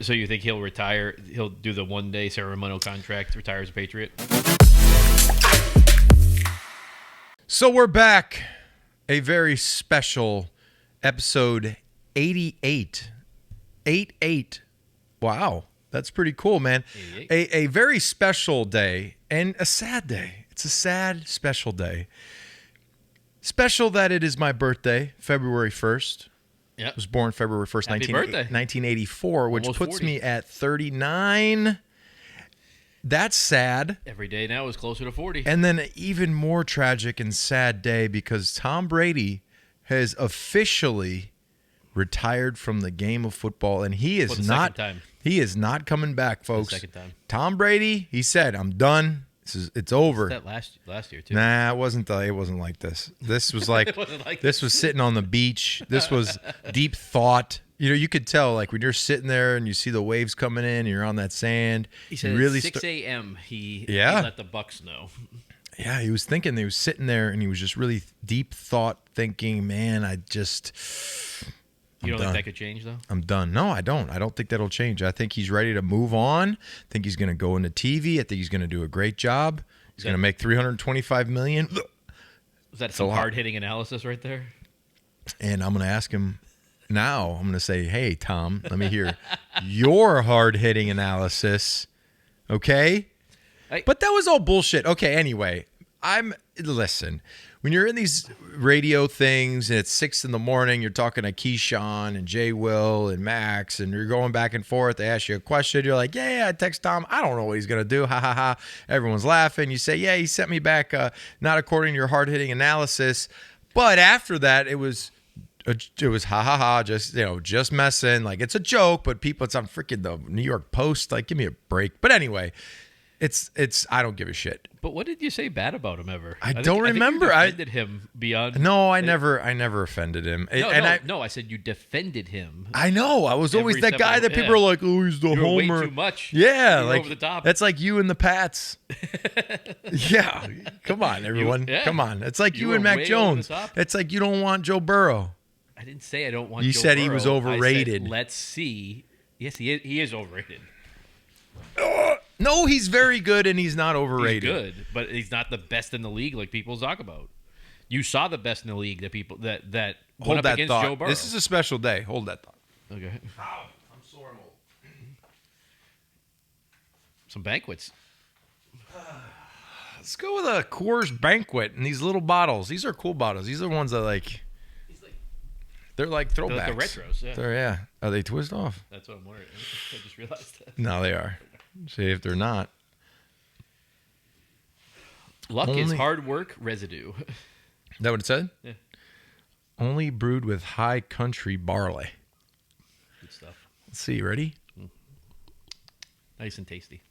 So you think he'll retire? He'll do the one-day ceremonial contract, retire as a Patriot? So we're back. A very special episode 88. 88. Wow. That's pretty cool, man. A very special day and a sad day. It's a sad, special day. Special that it is my birthday, February 1st. Yep. I was born February 1st, Happy birthday. 1984, which Almost puts 40. me at 39. That's sad. Every day now is closer to 40. And then an even more tragic and sad day because Tom Brady has officially retired from the game of football, and he is not. Time. He is not coming back, folks. Second time. Tom Brady, he said, "I'm done. It's over." That last year too. Nah, it wasn't like this. This was like, this was sitting on the beach. This was deep thought. You know, you could tell, like, when you're sitting there and you see the waves coming in and you're on that sand. He said really 6 a.m. He Yeah. let the Bucks know. Yeah, he was thinking. He was sitting there and he was just really deep thought thinking, man, I'm You don't done. think that could change, though? I'm done. No, I don't. I don't think that'll change. I think he's ready to move on. I think he's going to go into TV. I think he's going to do a great job. He's going to make $325 million. Was that some hard-hitting analysis right there? And I'm going to ask him now. I'm going to say, hey, Tom, let me hear your hard-hitting analysis. Okay? But that was all bullshit. Okay, anyway, listen. When you're in these radio things and it's 6 a.m, you're talking to Keyshawn and Jay Will and Max, and you're going back and forth. They ask you a question. You're like, yeah, I text Tom. I don't know what he's going to do. Ha, ha, ha. Everyone's laughing. You say, yeah, he sent me back not according to your hard-hitting analysis. But after that, it was ha, ha, ha, just messing. Like, it's a joke, but it's on freaking the New York Post. Like, give me a break. But anyway, it's I don't give a shit. But what did you say bad about him ever? I don't remember. I defended him beyond. No, I never offended him. No, I said you defended him. I know. I was always that guy that people are like, oh, he's the you were homer. Way too much. Yeah, you were like over the top. That's like you and the Pats. Yeah, come on, everyone. Come on. It's like you and Mac Jones. It's like you don't want Joe Burrow. I didn't say I don't want. You Joe said Burrow. he was overrated. I said, let's see. Yes, he is overrated. No, he's very good, and he's not overrated. He's good, but he's not the best in the league like people talk about. You saw the best in the league that people that Hold went up that against thought. Joe Burrow. This is a special day. Hold that thought. Okay. Ow, I'm sore. Some banquets. Let's go with a Coors Banquet in these little bottles. These are cool bottles. These are ones that they're like throwbacks. They're like the retros. Yeah. Yeah. Are they twist off? That's what I'm wondering. I just realized that. No, they are. See if they're not. Luck is hard work residue. Is that what it said? Yeah. Only brewed with high country barley. Good stuff. Let's see. Ready? Nice and tasty.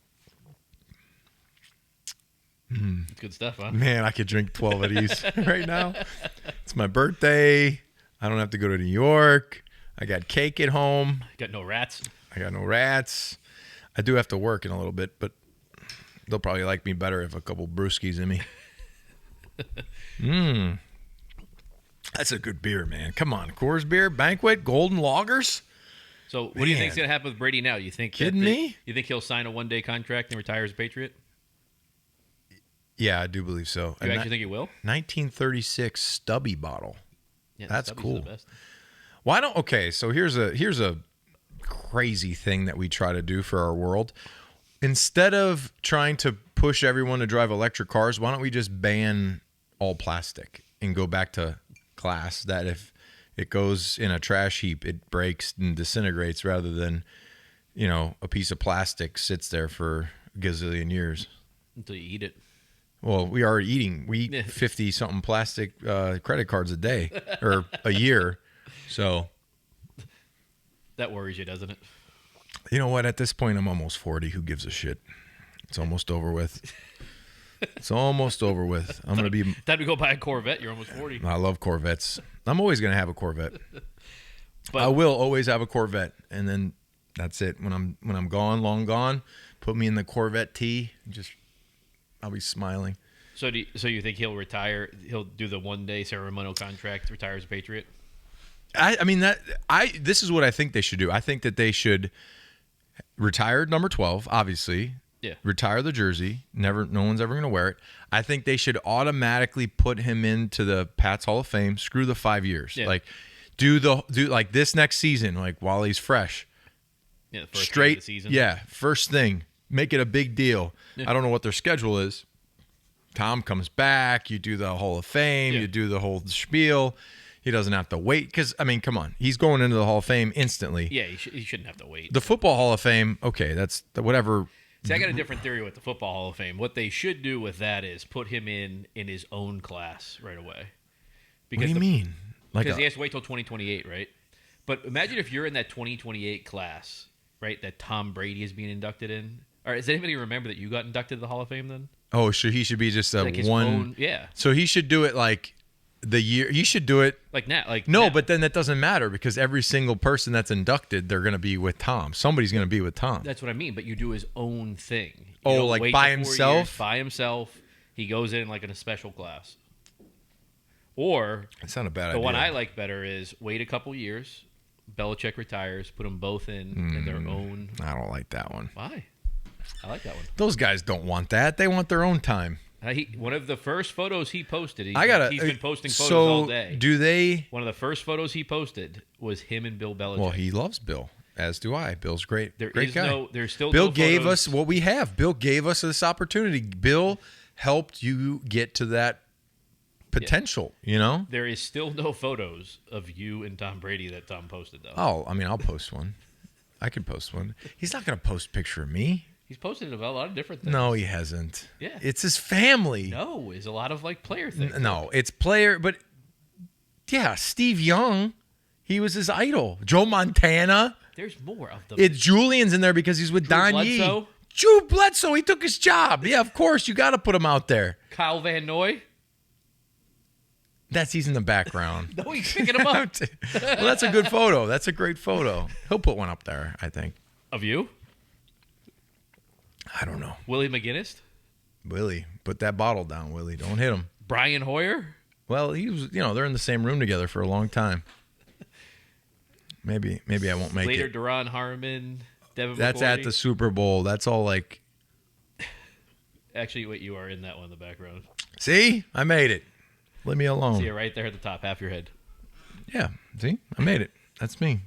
Mm. It's good stuff, huh? Man, I could drink 12 of these right now. It's my birthday. I don't have to go to New York. I got cake at home. Got no rats. I got no rats. I do have to work in a little bit, but they'll probably like me better if a couple brewskis in me. That's a good beer, man. Come on. Coors Beer, Banquet, Golden Lagers. So what do you think's going to happen with Brady now? You think Kidding me? You think he'll sign a one-day contract and retire as a Patriot? Yeah, I do believe so. You actually think he will? 1936 Stubby bottle. Yeah, that's Stubby's cool. The best. Why don't? Okay, so here's a crazy thing that we try to do for our world. Instead of trying to push everyone to drive electric cars, why don't we just ban all plastic and go back to glass? That if it goes in a trash heap, it breaks and disintegrates rather than, a piece of plastic sits there for a gazillion years. Until you eat it. Well, we are eating. We eat 50-something plastic credit cards a day or a year. So that worries you, doesn't it? You know what? At this point, I'm almost 40. Who gives a shit? It's almost over with. It's almost over with. I'm gonna be. Time to go buy a Corvette. You're almost 40. I love Corvettes. I'm always gonna have a Corvette. But I will always have a Corvette, and then that's it. When I'm gone, long gone, put me in the Corvette T. I'll be smiling. So you think he'll retire? He'll do the one-day ceremonial contract, retire as a Patriot? This is what I think they should do. I think that they should retired number 12, obviously. Yeah. Retire the jersey. No one's ever going to wear it. I think they should automatically put him into the Pats Hall of Fame. Screw the 5 years. Yeah. Like, do like this next season, like while he's fresh. Yeah, the first Straight game of the season. Yeah, first thing. Make it a big deal. Yeah. I don't know what their schedule is. Tom comes back. You do the Hall of Fame. Yeah. You do the whole spiel. He doesn't have to wait because, I mean, come on. He's going into the Hall of Fame instantly. Yeah, he shouldn't have to wait. The Football Hall of Fame, okay, that's whatever. See, I got a different theory with the Football Hall of Fame. What they should do with that is put him in his own class right away. What do you mean? Because he has to wait till 2028, right? But imagine if you're in that 2028 class, right, that Tom Brady is being inducted in. Or does anybody remember that you got inducted to the Hall of Fame then? Oh, so he should be just a Like his one. own, yeah. So he should do it like the year. He should do it. Like now. No, but then that doesn't matter because every single person that's inducted, they're going to be with Tom. Somebody's going to be with Tom. That's what I mean. But you do his own thing. You Oh, don't like wait by the 4 himself? years, by himself. He goes in like in a special class. Or That's not a bad idea. the one I like better is wait a couple years. Belichick retires. Put them both in their own. I don't like that one. Why? I like that one. Those guys don't want that. They want their own time. One of the first photos he posted. He's been posting photos so all day. Do they? One of the first photos he posted was him and Bill Belichick. Well, he loves Bill, as do I. Bill's great. Great guy. There's still Bill no gave photos. us what we have. Bill gave us this opportunity. Bill helped you get to that potential. You know. There is still no photos of you and Tom Brady that Tom posted though. Oh, I mean, I'll post one. I could post one. He's not going to post a picture of me. He's posted about a lot of different things. No, he hasn't. Yeah. It's his family. No, it's a lot of like player things. No, it's player, but yeah, Steve Young, he was his idol. Joe Montana. There's more of them. It's Julian's in there because he's with Don Bledsoe? Yee. Drew Bledsoe, he took his job. Yeah, of course, you got to put him out there. Kyle Van Noy. He's in the background. No, he's picking him up. Well, that's a good photo. That's a great photo. He'll put one up there, I think. Of you? I don't know. Willie McGinnis? Willie, put that bottle down, Willie. Don't hit him. Brian Hoyer? Well, he was, they're in the same room together for a long time. Maybe I won't make Later, it. Duran Harmon, Devin That's McCourty. at the Super Bowl. That's all like. Actually, wait, you are in that one in the background. See? I made it. Leave me alone. See it right there at the top, half your head. Yeah. See? I made it. That's me.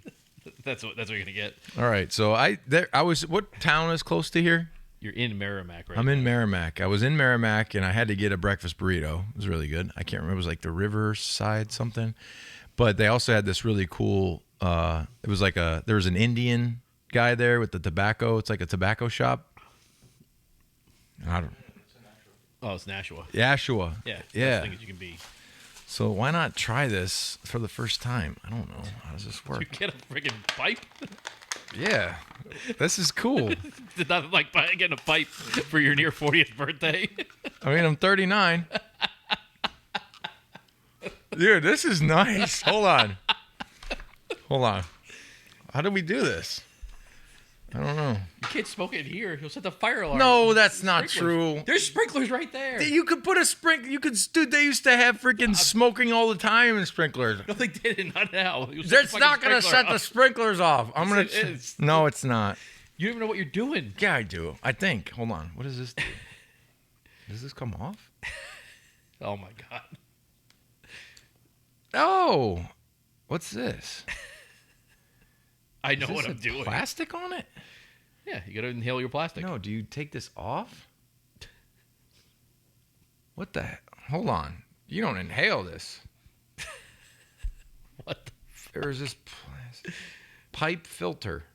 That's what you're gonna get. All right. So I was. What town is close to here? You're in Merrimack, right? I'm in Merrimack. I was in Merrimack, and I had to get a breakfast burrito. It was really good. I can't remember. It was like the Riverside something. But they also had this really cool. It was like there was an Indian guy there with the tobacco. It's like a tobacco shop. I don't. Oh, it's Nashua. Yashua. Yeah. Yeah. Best thing as you can be. So why not try this for the first time? I don't know. How does this You work? get a freaking pipe. Yeah. This is cool. Did nothing like getting a pipe for your near 40th birthday. I mean, I'm 39. Dude, this is nice. Hold on. How do we do this? I don't know. You can't smoke it here. You'll set the fire alarm. No, that's not Sprinklers. true. There's sprinklers right there. You could put a sprinkler. Dude, they used to have freaking smoking all the time in sprinklers. No, they didn't. Not now. That's not going to set the sprinklers off. I'm going Yes, it is. to. No, it's not. You don't even know what you're doing. Yeah, I do. I think. Hold on. What does this do? Does this come off? Oh my god. Oh, what's this? I know Is this what a I'm doing. Plastic on it? Yeah, you gotta inhale your plastic. No, do you take this off? What the heck? Hold on. You don't inhale this. What? There is this pipe filter.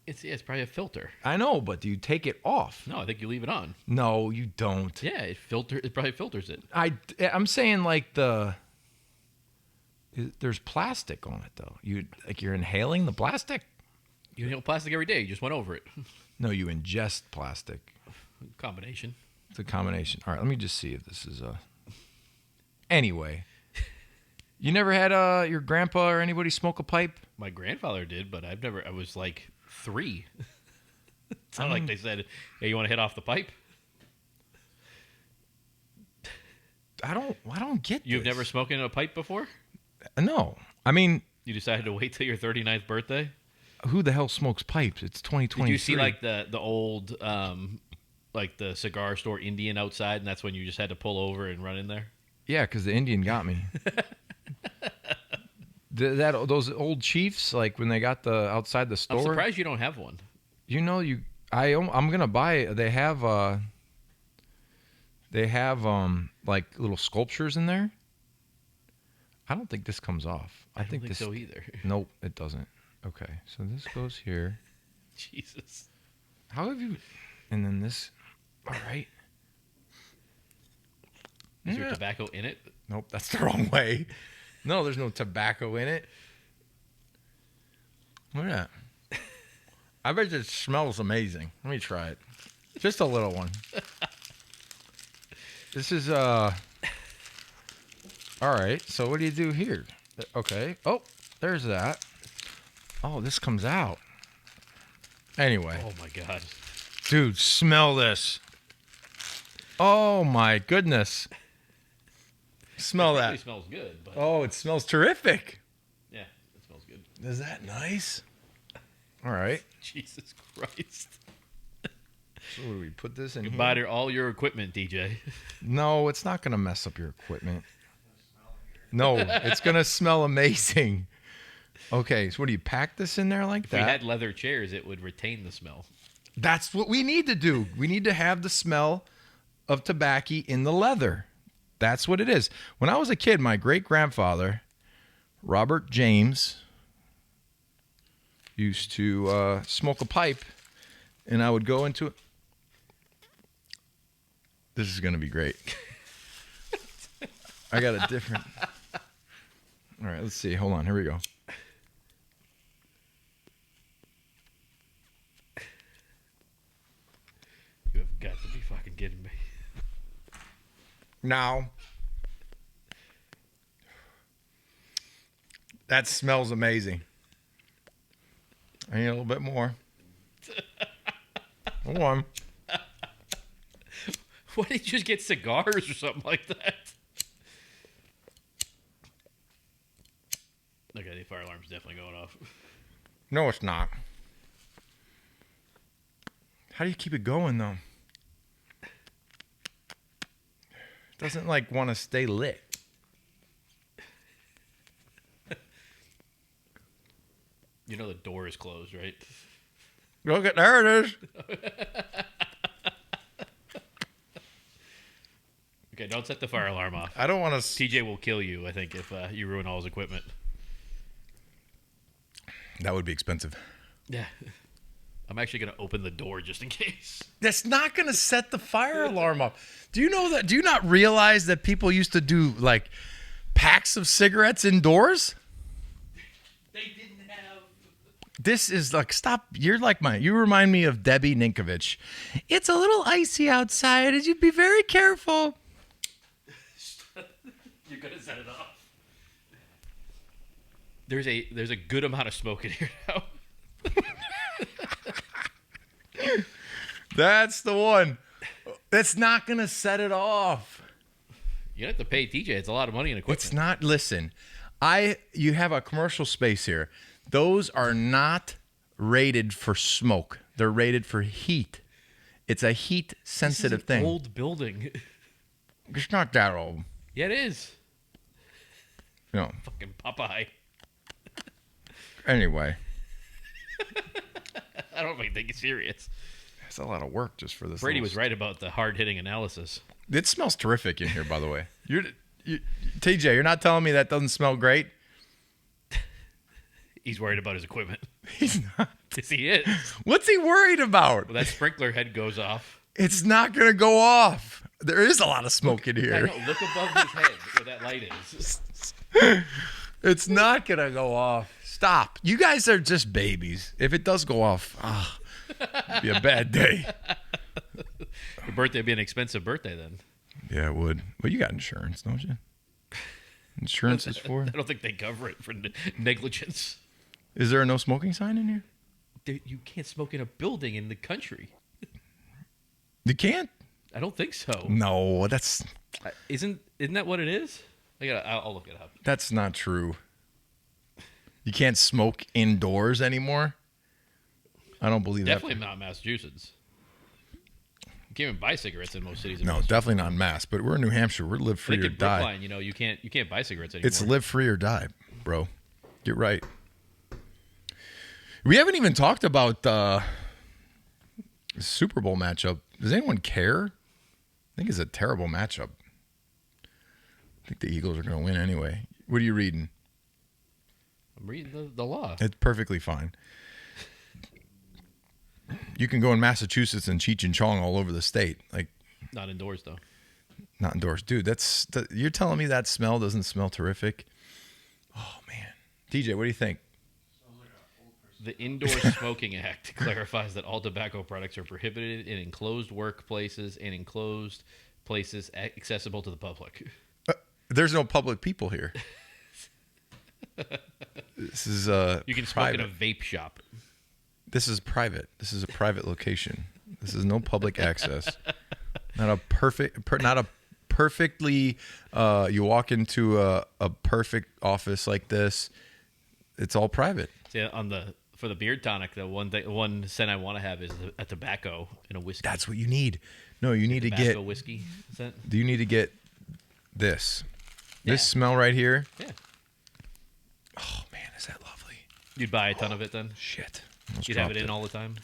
It's probably a filter. I know, but do you take it off? No, I think you leave it on. No, you don't. Yeah, it probably filters it. I'm saying like there's plastic on it though. You're inhaling the plastic? You inhale plastic every day. You just went over it. No, you ingest plastic. Combination. It's a combination. All right, let me just see if this is a. Anyway, you never had your grandpa or anybody smoke a pipe? My grandfather did, but I was like 3. It's not like they said, "Hey, you want to hit off the pipe?" I don't get. You've this. never smoked in a pipe before? No, I mean, You decided to wait till your 39th birthday? who the hell smokes pipes? It's 2023. Did you see like the old like the cigar store Indian outside, and that's when you just had to pull over and run in there? Yeah, because the Indian got me. Those old chiefs, like when they got the outside the store. I'm surprised you don't have one. You know, I'm gonna buy it. They have like little sculptures in there. I don't think this comes off. I don't think this, so either. Nope, it doesn't. Okay, so this goes here. Jesus. How have you? And then this. All right. Is there tobacco in it? Nope, that's the wrong way. No, there's no tobacco in it. Look at that. I bet it smells amazing. Let me try it. Just a little one. This is all right. So what do you do here? Okay. Oh, there's that. Oh, this comes out. Anyway. Oh my God. Dude, smell this. Oh my goodness. Smell that. It smells good. But... Oh, it smells terrific. Yeah, it smells good. Is that nice? All right. Jesus Christ. So what do we put this in you here? buy all your equipment, DJ. No, it's not going to mess up your equipment. No, it's going to smell amazing. Okay, so what do you pack this in there like if that? If we had leather chairs, it would retain the smell. That's what we need to do. We need to have the smell of tobacco in the leather. That's what it is. When I was a kid, my great-grandfather, Robert James, used to smoke a pipe, and I would go into it. This is going to be great. I got a different... All right, let's see. Hold on. Here we go. You have got to be fucking kidding me. Now, that smells amazing. I need a little bit more. Hold on. Why didn't you just get cigars or something like that? Okay, the fire alarm's definitely going off. No, it's not. How do you keep it going, though? It doesn't, like, want to stay lit. You know the door is closed, right? Look at there it is. Okay, don't set the fire alarm off. I don't want to. TJ will kill you, I think, if you ruin all his equipment. That would be expensive. Yeah. I'm actually going to open the door just in case. That's not going to set the fire alarm off. Do you know that? Do you not realize that people used to do like packs of cigarettes indoors? They didn't have. This is like, stop. You're like you remind me of Debbie Ninkovich. It's a little icy outside. You'd be very careful. You're going to set it off. There's a good amount of smoke in here now. That's the one. That's not going to set it off. You have to pay TJ. It's a lot of money in equipment. It's not. Listen, you have a commercial space here. Those are not rated for smoke. They're rated for heat. It's a heat sensitive thing. Old building. It's not that old. Yeah, it is. No. Fucking Popeye. Anyway. I don't even think it's serious. It's a lot of work just for this. Brady was right about the hard-hitting analysis. It smells terrific in here, by the way. TJ, you're not telling me that doesn't smell great? He's worried about his equipment. He's not. Yes, he is. What's he worried about? Well, that sprinkler head goes off. It's not going to go off. There is a lot of smoke in here. I know. Look above his head where that light is. It's not going to go off. Stop. You guys are just babies. If it does go off, it'd be a bad day. Your birthday would be an expensive birthday then. Yeah, it would. But you got insurance, don't you? Insurance is for? I don't think they cover it for negligence. Is there a no smoking sign in here? You can't smoke in a building in the country. You can't? I don't think so. No, that's... Isn't that what it is? I'll look it up. That's not true. You can't smoke indoors anymore? I don't believe Definitely that. not Massachusetts. You can't even buy cigarettes in most cities. No, definitely not in Mass. But we're in New Hampshire. We're live free or die. Brookline, you can't buy cigarettes anymore. It's live free or die, bro. Get right. We haven't even talked about the Super Bowl matchup. Does anyone care? I think it's a terrible matchup. I think the Eagles are going to win anyway. What are you reading? I'm reading the law. It's perfectly fine. You can go in Massachusetts and Cheech and Chong all over the state. Like, not indoors, though. Not indoors. Dude, you're telling me that smell doesn't smell terrific? Oh, man. TJ, what do you think? The Indoor Smoking Act clarifies that all tobacco products are prohibited in enclosed workplaces and enclosed places accessible to the public. There's no public people here. This is you can private. smoke in a vape shop. This is private. This is a private location. This is no public access. Not a perfectly. You walk into a perfect office like this. It's all private. See, for the beard tonic, the one scent I want to have is a tobacco and a whiskey. That's what you need. No, you need to get tobacco whiskey scent. Do you need to get this? Yeah. This smell right here. Yeah. Oh man, is that lovely? You'd buy a ton of it then. Shit. You'd have it in all the time.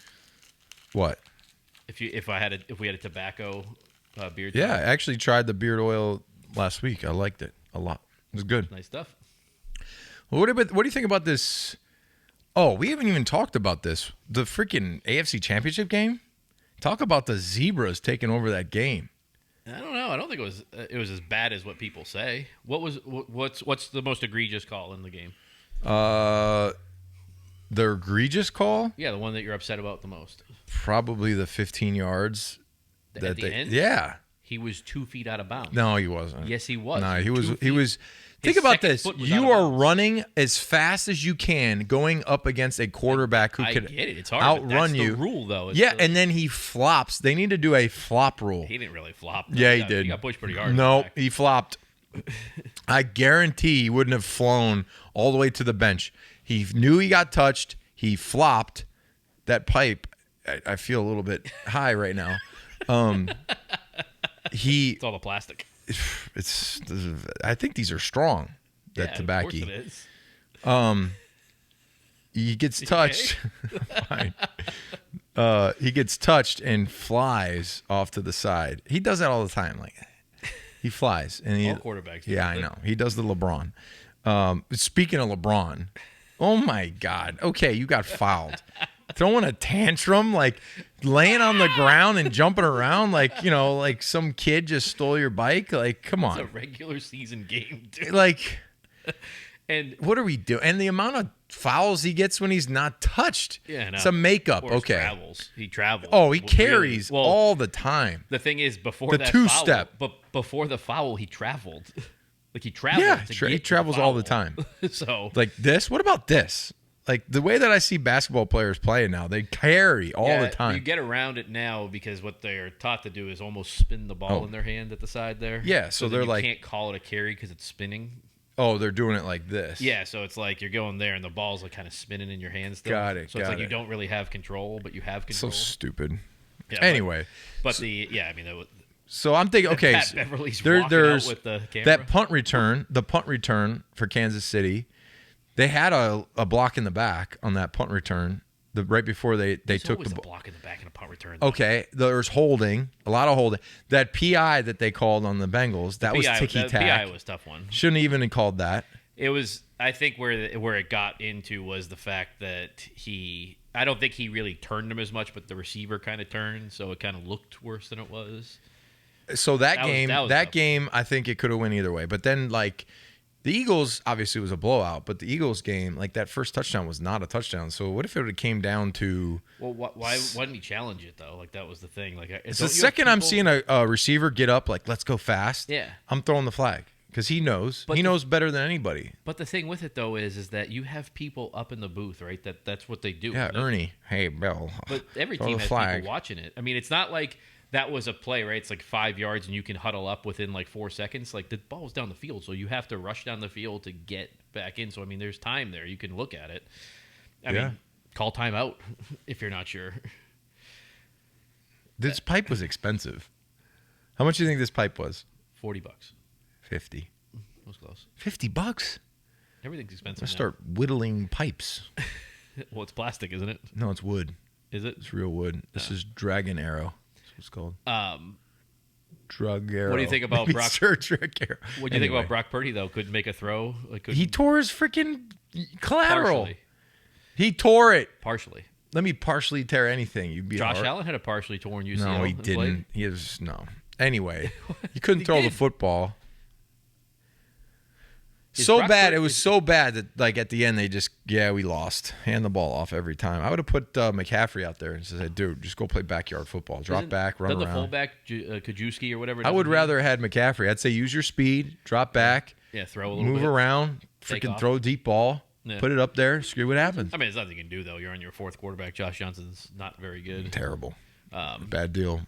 What? If we had a tobacco beard. Yeah, tonic. I actually tried the beard oil last week. I liked it a lot. It was good. Nice stuff. Well, what do you think about this? Oh, we haven't even talked about this. The freaking AFC Championship game. Talk about the Zebras taking over that game. I don't know. I don't think it was as bad as what people say. What's the most egregious call in the game? The egregious call? Yeah, the one that you're upset about the most. Probably the 15 yards. At the end? Yeah. He was 2 feet out of bounds. No, he wasn't. Yes, he was. No, he was. Think about this. You are running as fast as you can, going up against a quarterback who could get it. It's hard, outrun you. The rule, though. And then he flops. They need to do a flop rule. He didn't really flop. Yeah, he did. He got pushed pretty hard. No, he flopped. I guarantee he wouldn't have flown all the way to the bench. He knew he got touched. He flopped. That pipe, I feel a little bit high right now. It's all the plastic. I think these are strong. That tobacco. Of course it is. He gets touched. Fine. He gets touched and flies off to the side. He does that all the time. Like he flies and all quarterbacks. Yeah, I know. He does the LeBron. Speaking of LeBron, oh my God. Okay, you got fouled. Throwing a tantrum, like laying on the ground and jumping around like, like some kid just stole your bike. Like, come on. It's a regular season game, dude. Like, and what are we doing? And the amount of fouls he gets when he's not touched. Yeah, no. Some makeup. Or Okay. He travels. Oh, he carries really, all the time. The thing is, before the that two-step. foul, but before the foul, he traveled. Like he traveled. Yeah, to he get travels the all the foul. time. So, like this. What about this? Like the way that I see basketball players playing now, they carry all the time. You get around it now because what they're taught to do is almost spin the ball in their hand at the side there. Yeah, so they're like, you can't call it a carry because it's spinning. Oh, they're doing it like this. Yeah, so it's like you're going there and the ball's like kind of spinning in your hands. Still. Got it. So it's like you don't really have control, but you have control. So stupid. Yeah, anyway, so I'm thinking, okay, Pat Beverly's walking out with the camera. That punt return for Kansas City. They had a block in the back on that punt return. Right before they took the block in the back and a punt return. Though. Okay, there's holding, a lot of holding. That PI that they called on the Bengals, that was ticky tack. The PI was a tough one. Shouldn't even have called that. It was. I think where it got into was the fact that I don't think he really turned him as much, but the receiver kind of turned, so it kind of looked worse than it was. So that game, I think it could have went either way. But then, like, the Eagles, obviously it was a blowout, but the Eagles game, like, that first touchdown was not a touchdown. So what if it would have came down to... Well, why didn't he challenge it, though? Like, that was the thing. Like, it's the second I'm seeing a receiver get up, like, let's go fast. Yeah. I'm throwing the flag. Because he knows. He knows better than anybody. But the thing with it, though, is that you have people up in the booth, right? That's what they do. Yeah, Ernie. Hey, Bill. But every team has people watching it. I mean, it's not like that was a play, right? It's like 5 yards and you can huddle up within like 4 seconds. Like the ball's down the field, so you have to rush down the field to get back in. So, I mean, there's time there. You can look at it. I mean, Call timeout if you're not sure. This pipe was expensive. How much do you think this pipe was? $40. 50. That was close. $50? Everything's expensive. I start whittling pipes. Well, it's plastic, isn't it? No, it's wood. Is it? It's real wood. This is Dragon Arrow. That's what it's called. Drug Arrow. What do you think about Brock? Drug Arrow. What do you think about Brock Purdy though? Couldn't make a throw. He tore his freaking collateral. Partially. He tore it. Partially. Let me partially tear anything. You'd be Josh Allen had a partially torn UCL. No, he didn't. He is no. Anyway, he couldn't throw the football. So bad. It was so bad that like at the end they just we lost. Hand the ball off every time. I would have put McCaffrey out there and said, dude, just go play backyard football. Drop back, run around. The fullback Kajewski or whatever. I would rather have had McCaffrey. I'd say use your speed, drop back, throw a little move bit, around, freaking throw a deep ball, put it up there, screw what happens. I mean, there's nothing you can do though. You're on your fourth quarterback. Josh Johnson's not very good. Terrible. Bad deal.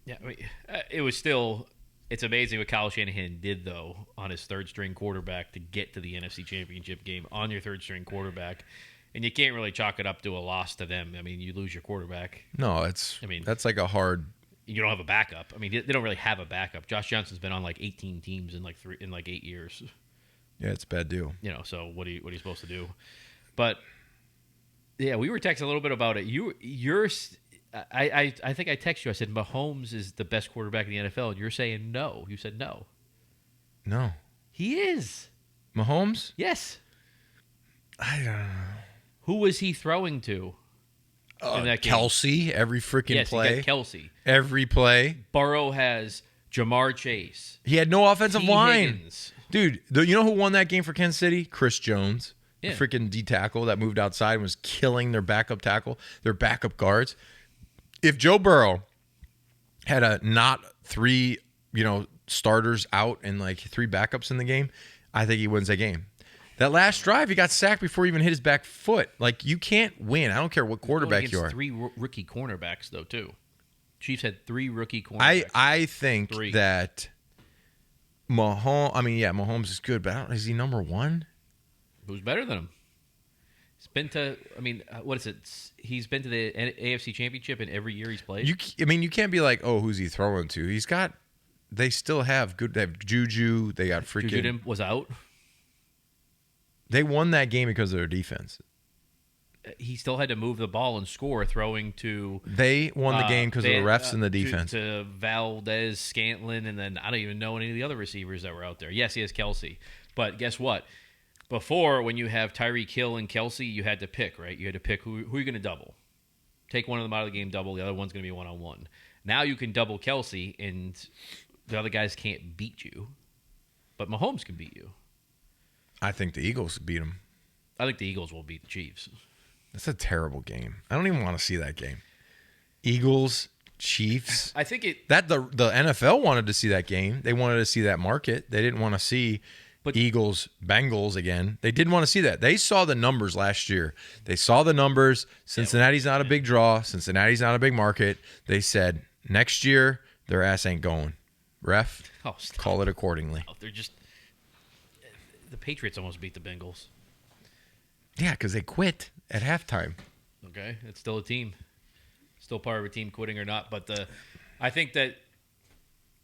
Yeah, I mean, it was still. It's amazing what Kyle Shanahan did, though, on his third-string quarterback to get to the NFC Championship game on your third-string quarterback. And you can't really chalk it up to a loss to them. I mean, you lose your quarterback. No, that's like a hard... You don't have a backup. I mean, they don't really have a backup. Josh Johnson's been on like 18 teams in like 8 years. Yeah, it's a bad deal. So what are you supposed to do? But, yeah, we were texting a little bit about it. I think I texted you. I said Mahomes is the best quarterback in the NFL, and you're saying no. You said no. No. He is. Mahomes? Yes. I don't know. Who was he throwing to in that game? Kelsey, every freaking play. Yes, he got Kelsey. Every play. Burrow has Jamar Chase. He had no offensive line. Higgins. Dude, you know who won that game for Kansas City? Chris Jones. Yeah. The freaking D tackle that moved outside and was killing their backup tackle, their backup guards. If Joe Burrow had not three, starters out and like three backups in the game, I think he wins that game. That last drive, he got sacked before he even hit his back foot. Like, you can't win. I don't care what quarterback you are. Three rookie cornerbacks, though, too. Chiefs had three rookie cornerbacks. I think that Mahomes is good, but is he number one? Who's better than him? He's been to, what is it? He's been to the AFC Championship in every year he's played. You can't be like, oh, who's he throwing to? They still have good. They have Juju. They got freaking. Juju was out. They won that game because of their defense. He still had to move the ball and score, throwing to. They won the game because of the refs and the defense. To Valdez, Scantlin, and then I don't even know any of the other receivers that were out there. Yes, he has Kelsey, but guess what? Before, when you have Tyreek Hill and Kelsey, you had to pick, right? You had to pick who you're going to double. Take one of them out of the game, double. The other one's going to be one-on-one. Now you can double Kelsey, and the other guys can't beat you. But Mahomes can beat you. I think the Eagles beat him. I think the Eagles will beat the Chiefs. That's a terrible game. I don't even want to see that game. Eagles, Chiefs. I think the NFL wanted to see that game. They wanted to see that market. They didn't want to see... Eagles, Bengals again. They didn't want to see that. They saw the numbers last year. They saw the numbers. Cincinnati's not a big draw. Cincinnati's not a big market. They said, next year, their ass ain't going. Ref, call it accordingly. They're just... The Patriots almost beat the Bengals. Yeah, because they quit at halftime. Okay, it's still a team. Still part of a team quitting or not. But I think that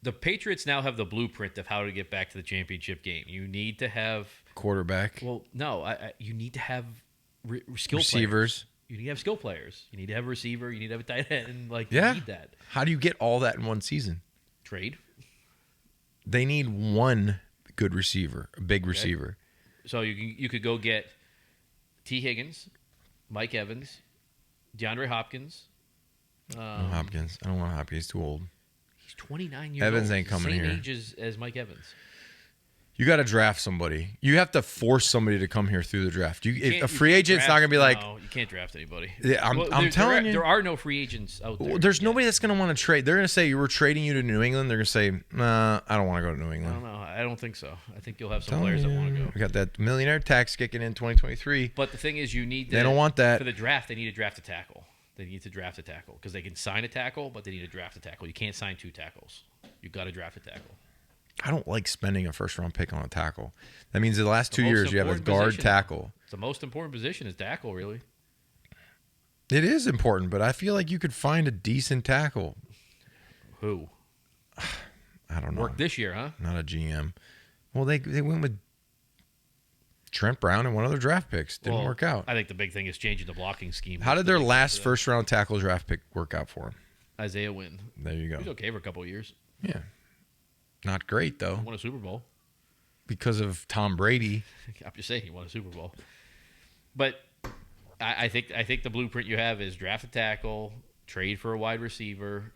the Patriots now have the blueprint of how to get back to the championship game. You need to have... Quarterback. Well, no. You need to have skill receivers. Players. You need to have skill players. You need to have a receiver. You need to have a tight end. You need that. How do you get all that in one season? Trade. They need one good receiver, a big receiver. So you could go get T. Higgins, Mike Evans, DeAndre Hopkins. No Hopkins. I don't want Hopkins. He's too old. He's 29 years Evans old. ain't coming Same here. age as Mike Evans. You got to draft somebody. You have to force somebody to come here through the draft. A free agent's not going to be like... No, you can't draft anybody. Yeah, I'm telling you. There are no free agents out there. There's nobody that's going to want to trade. They're going to say, we're trading you to New England. They're going to say, nah, I don't want to go to New England. I don't know. I don't think so. I think you'll have some players that want to go. We got that millionaire tax kicking in 2023. But the thing is, they don't want that. For the draft, they need to draft a tackle. They need to draft a tackle because they can sign a tackle, but they need to draft a tackle. You can't sign two tackles. You've got to draft a tackle. I don't like spending a first-round pick on a tackle. That means the last 2 years you have a guard tackle. It's the most important position is tackle, really. It is important, but I feel like you could find a decent tackle. Who? I don't know. Worked this year, huh? Not a GM. Well, they went with Trent Brown and one of their draft picks. Didn't work out. I think the big thing is changing the blocking scheme. How did their last first-round tackle draft pick work out for him? Isaiah Wynn. There you go. He was okay for a couple of years. Yeah. Not great, though. Won a Super Bowl. Because of Tom Brady. I'm just saying he won a Super Bowl. But I think the blueprint you have is draft a tackle, trade for a wide receiver,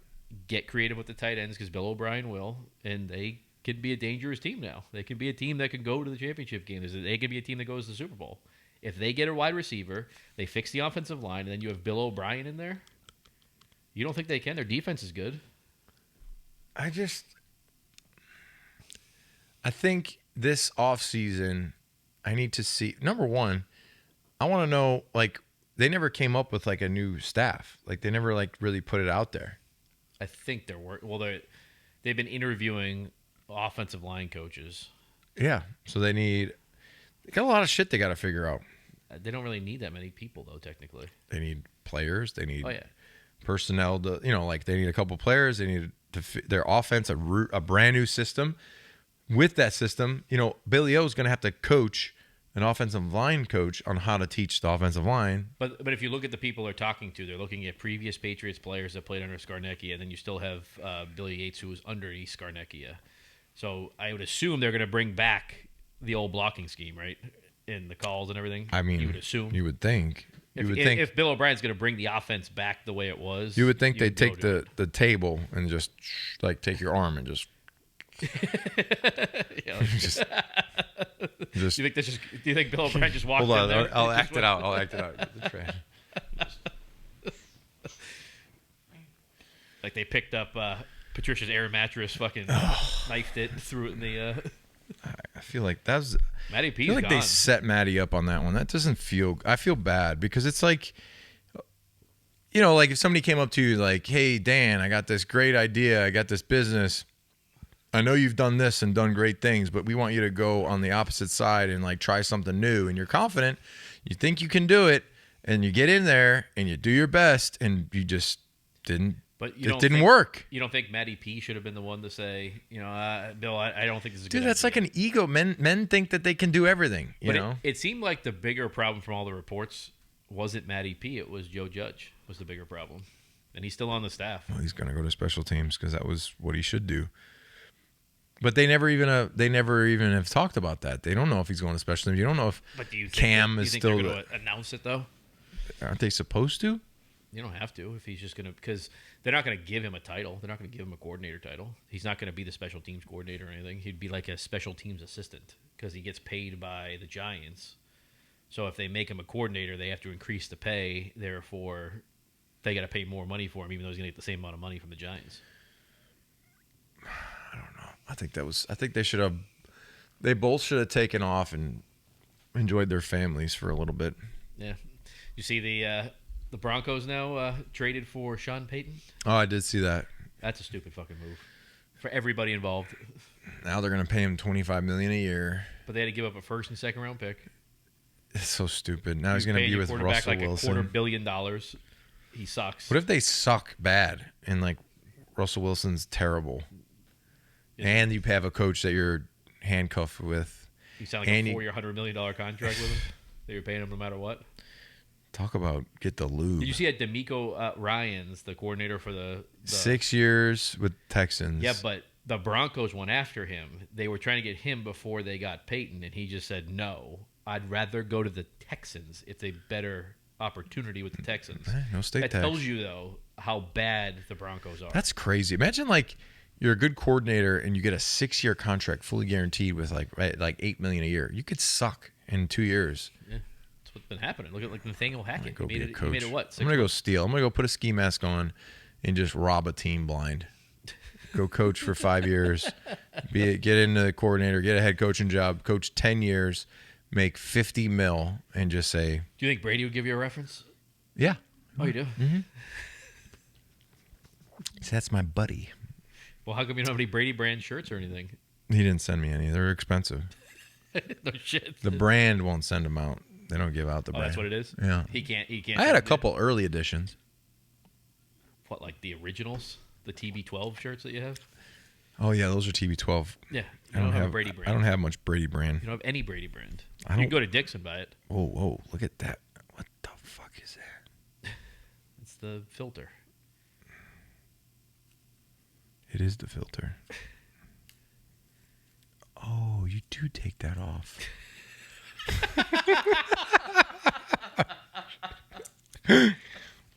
get creative with the tight ends because Bill O'Brien will, and they can be a dangerous team now. They can be a team that can go to the championship game. They can be a team that goes to the Super Bowl. If they get a wide receiver, they fix the offensive line, and then you have Bill O'Brien in there, you don't think they can? Their defense is good. I think this offseason, I need to see, number one, I want to know, like, they never came up with, like, a new staff. Like, they never, like, really put it out there. I think they've been interviewing offensive line coaches. Yeah. So they got a lot of shit they got to figure out. They don't really need that many people, though, technically. They need players. They need personnel to, like, they need a couple players. They need their offense, a brand new system. With that system, Billy O is going to have to coach an offensive line coach on how to teach the offensive line. But if you look at the people they're talking to, they're looking at previous Patriots players that played under Scarnecchia, and then you still have Billy Yates, who was underneath Scarnecchia. So I would assume they're going to bring back the old blocking scheme, right? In the calls and everything. I mean, you would assume. You would think. If Bill O'Brien's going to bring the offense back the way it was, you would think they'd take the table and just like take your arm and just. just. Do you think Bill O'Brien just walked in there? I'll act it out. Like they picked up Patricia's air mattress, fucking knifed it, threw it in the. I feel like that's. Matty P's I feel like gone. they set Matty up on that one. That doesn't feel. I feel bad because it's like, like if somebody came up to you like, "Hey Dan, I got this great idea. I got this business. I know you've done this and done great things, but we want you to go on the opposite side and like try something new." And you're confident, you think you can do it, and you get in there and you do your best, and you just didn't. But it didn't work. You don't think Matty P should have been the one to say, Bill, I don't think this is a good Dude, that's idea. like an ego. Men think that they can do everything. You know. It seemed like the bigger problem from all the reports wasn't Matty P. It was Joe Judge was the bigger problem, and he's still on the staff. Well, he's going to go to special teams because that was what he should do. But they never even have talked about that. They don't know if he's going to special teams. You don't know if Cam is still they're going to announce it though. Aren't they supposed to? You don't have to if he's just going to, because they're not going to give him a title. They're not going to give him a coordinator title. He's not going to be the special teams coordinator or anything. He'd be like a special teams assistant because he gets paid by the Giants. So if they make him a coordinator, they have to increase the pay. Therefore, they got to pay more money for him, even though he's going to get the same amount of money from the Giants. I don't know. I think they both should have taken off and enjoyed their families for a little bit. Yeah. You see the Broncos now traded for Sean Payton? Oh, I did see that. That's a stupid fucking move for everybody involved. Now they're going to pay him $25 million a year. But they had to give up a first and second round pick. It's so stupid. Now he's going to be with Russell Wilson. $250 million. He sucks. What if they suck bad and like Russell Wilson's terrible? Yeah. And you have a coach that you're handcuffed with. You sound like a 4-year, $100 million contract with him that you're paying him no matter what. Talk about get the lube. Did you see that D'Amico Ryans, the coordinator for the 6 years with Texans? Yeah, but the Broncos went after him. They were trying to get him before they got Peyton, and he just said, no, I'd rather go to the Texans. It's a better opportunity with the Texans. No state tax. That tells you, though, how bad the Broncos are. That's crazy. Imagine, like, you're a good coordinator, and you get a 6-year contract fully guaranteed with, like $8 million a year. You could suck in 2 years. Yeah. What's been happening? Look at like Nathaniel Hackett. He made it what? I'm gonna go steal. I'm gonna go put a ski mask on and just rob a team blind. Go coach for 5 years. Get into the coordinator. Get a head coaching job. Coach 10 years. Make $50 million and just say. Do you think Brady would give you a reference? Yeah. Oh, you do. Mm-hmm. So that's my buddy. Well, how come you don't have any Brady brand shirts or anything? He didn't send me any. They're expensive. No shit. The brand won't send them out. They don't give out the brand. That's what it is? Yeah. He can't. I had a couple early editions. What, like the originals? The TB12 shirts that you have? Oh, yeah, those are TB12. Yeah. You don't have a Brady brand. I don't have much Brady brand. You don't have any Brady brand. You can go to Dick's and buy it. Whoa, look at that. What the fuck is that? It's the filter. It is the filter. Oh, you do take that off.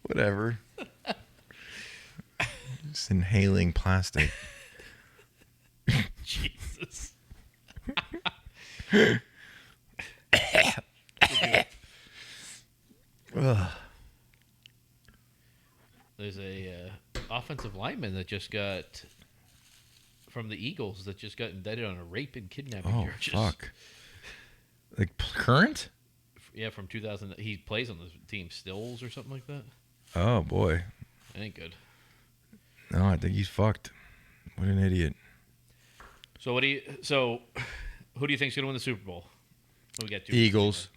Whatever. Just inhaling plastic. Jesus. There's a offensive lineman that just got from the Eagles that just got indicted on a rape and kidnapping charges. Oh, fuck. Like current? Yeah, from 2000. He plays on the team Stills or something like that. Oh, boy. That ain't good. No, I think he's fucked. What an idiot. So who do you think's going to win the Super Bowl? We got two. Eagles.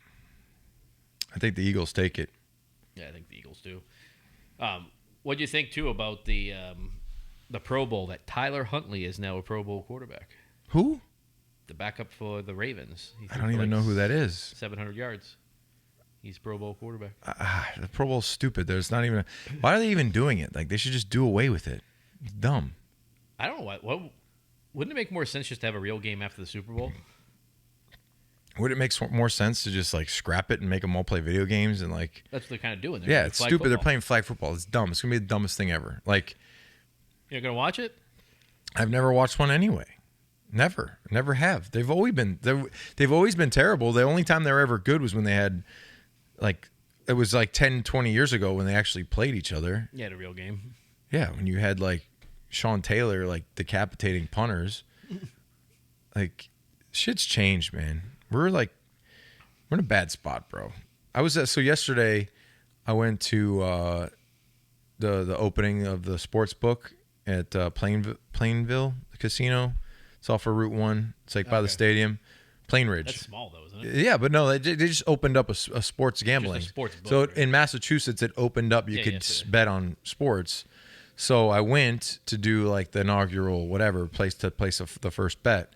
I think the Eagles take it. Yeah, I think the Eagles do. What do you think too about the Pro Bowl that Tyler Huntley is now a Pro Bowl quarterback? Who? The backup for the Ravens. I don't even know who that is. 700 yards. He's Pro Bowl quarterback. The Pro Bowl's stupid. There's not even. Why are they even doing it? Like they should just do away with it. It's dumb. I don't know why. Wouldn't it make more sense just to have a real game after the Super Bowl? Would it make more sense to just like scrap it and make them all play video games and like? That's what they're kind of doing. Yeah, it's stupid. Football. They're playing flag football. It's dumb. It's gonna be the dumbest thing ever. Like, you're gonna watch it? I've never watched one anyway. Never have. They've always been terrible. The only time they were ever good was when they had, like, it was like 10, 20 years ago when they actually played each other. You had a real game. Yeah, when you had like Sean Taylor like decapitating punters. Like, shit's changed, man. We're in a bad spot, bro. So yesterday I went to the opening of the sports book at Plainville, the casino. It's off of Route 1. It's like by the stadium. Plainridge. That's small though, isn't it? Yeah, but no, they just opened up a sports gambling. Just a sports book, so right? In Massachusetts, it opened up. You could bet on sports. So I went to do like the inaugural place the first bet.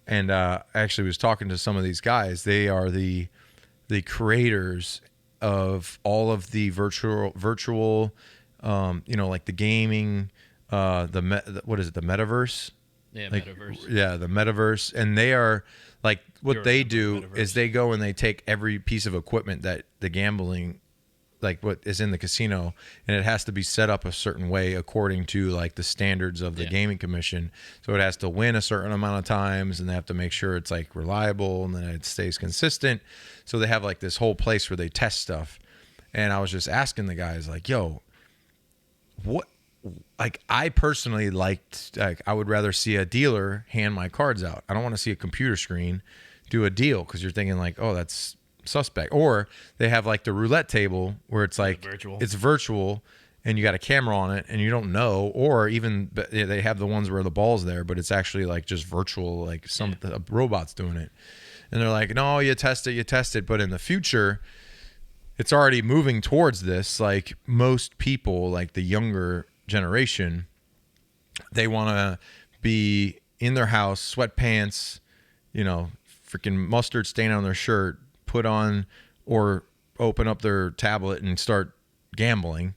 And I actually was talking to some of these guys. They are the creators of all of the virtual, like the gaming, what is it, the metaverse? Yeah, like, metaverse. Yeah, the metaverse. And they are like what they do is they go and they take every piece of equipment that the gambling, like what is in the casino, and it has to be set up a certain way according to like the standards of the gaming commission. So it has to win a certain amount of times, and they have to make sure it's like reliable and then it stays consistent. So they have like this whole place where they test stuff. And I was just asking the guys like, yo, what, like I personally I would rather see a dealer hand my cards out. I don't want to see a computer screen do a deal, because you're thinking like, oh, that's suspect. Or they have like the roulette table where it's like it's virtual and you got a camera on it and you don't know. Or even they have the ones where the ball's there, but it's actually like just virtual, like the robot's doing it. And they're like, no, you test it. But in the future, it's already moving towards this. Like most people, like the younger generation, they want to be in their house, sweatpants, freaking mustard stain on their shirt, put on or open up their tablet and start gambling,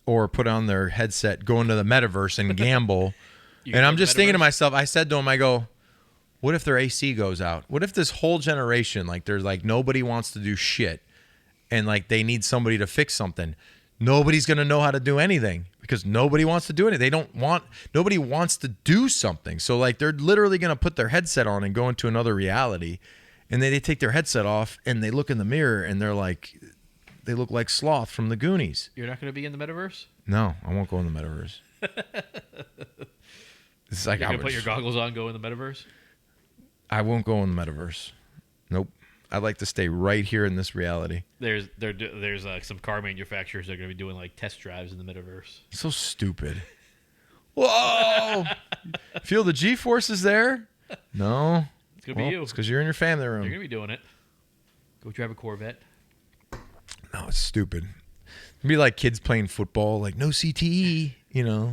or put on their headset, go into the metaverse and gamble. And I'm just thinking to myself, I said to him, I go, what if their AC goes out? What if this whole generation, like there's like nobody wants to do shit and like they need somebody to fix something? Nobody's going to know how to do anything because nobody wants to do it. Nobody wants to do something. So like they're literally going to put their headset on and go into another reality. And then they take their headset off and they look in the mirror and they're like, they look like Sloth from the Goonies. You're not going to be in the metaverse? No, I won't go in the metaverse. It's like, you're going to put your goggles on, go in the metaverse? I won't go in the metaverse. Nope. I'd like to stay right here in this reality. There's some car manufacturers that are going to be doing like test drives in the metaverse. So stupid. Whoa! Feel the G-forces there? No. It's going to be you. It's because you're in your family room. You're going to be doing it. Go drive a Corvette. No, it's stupid. It'd be like kids playing football, like no CTE,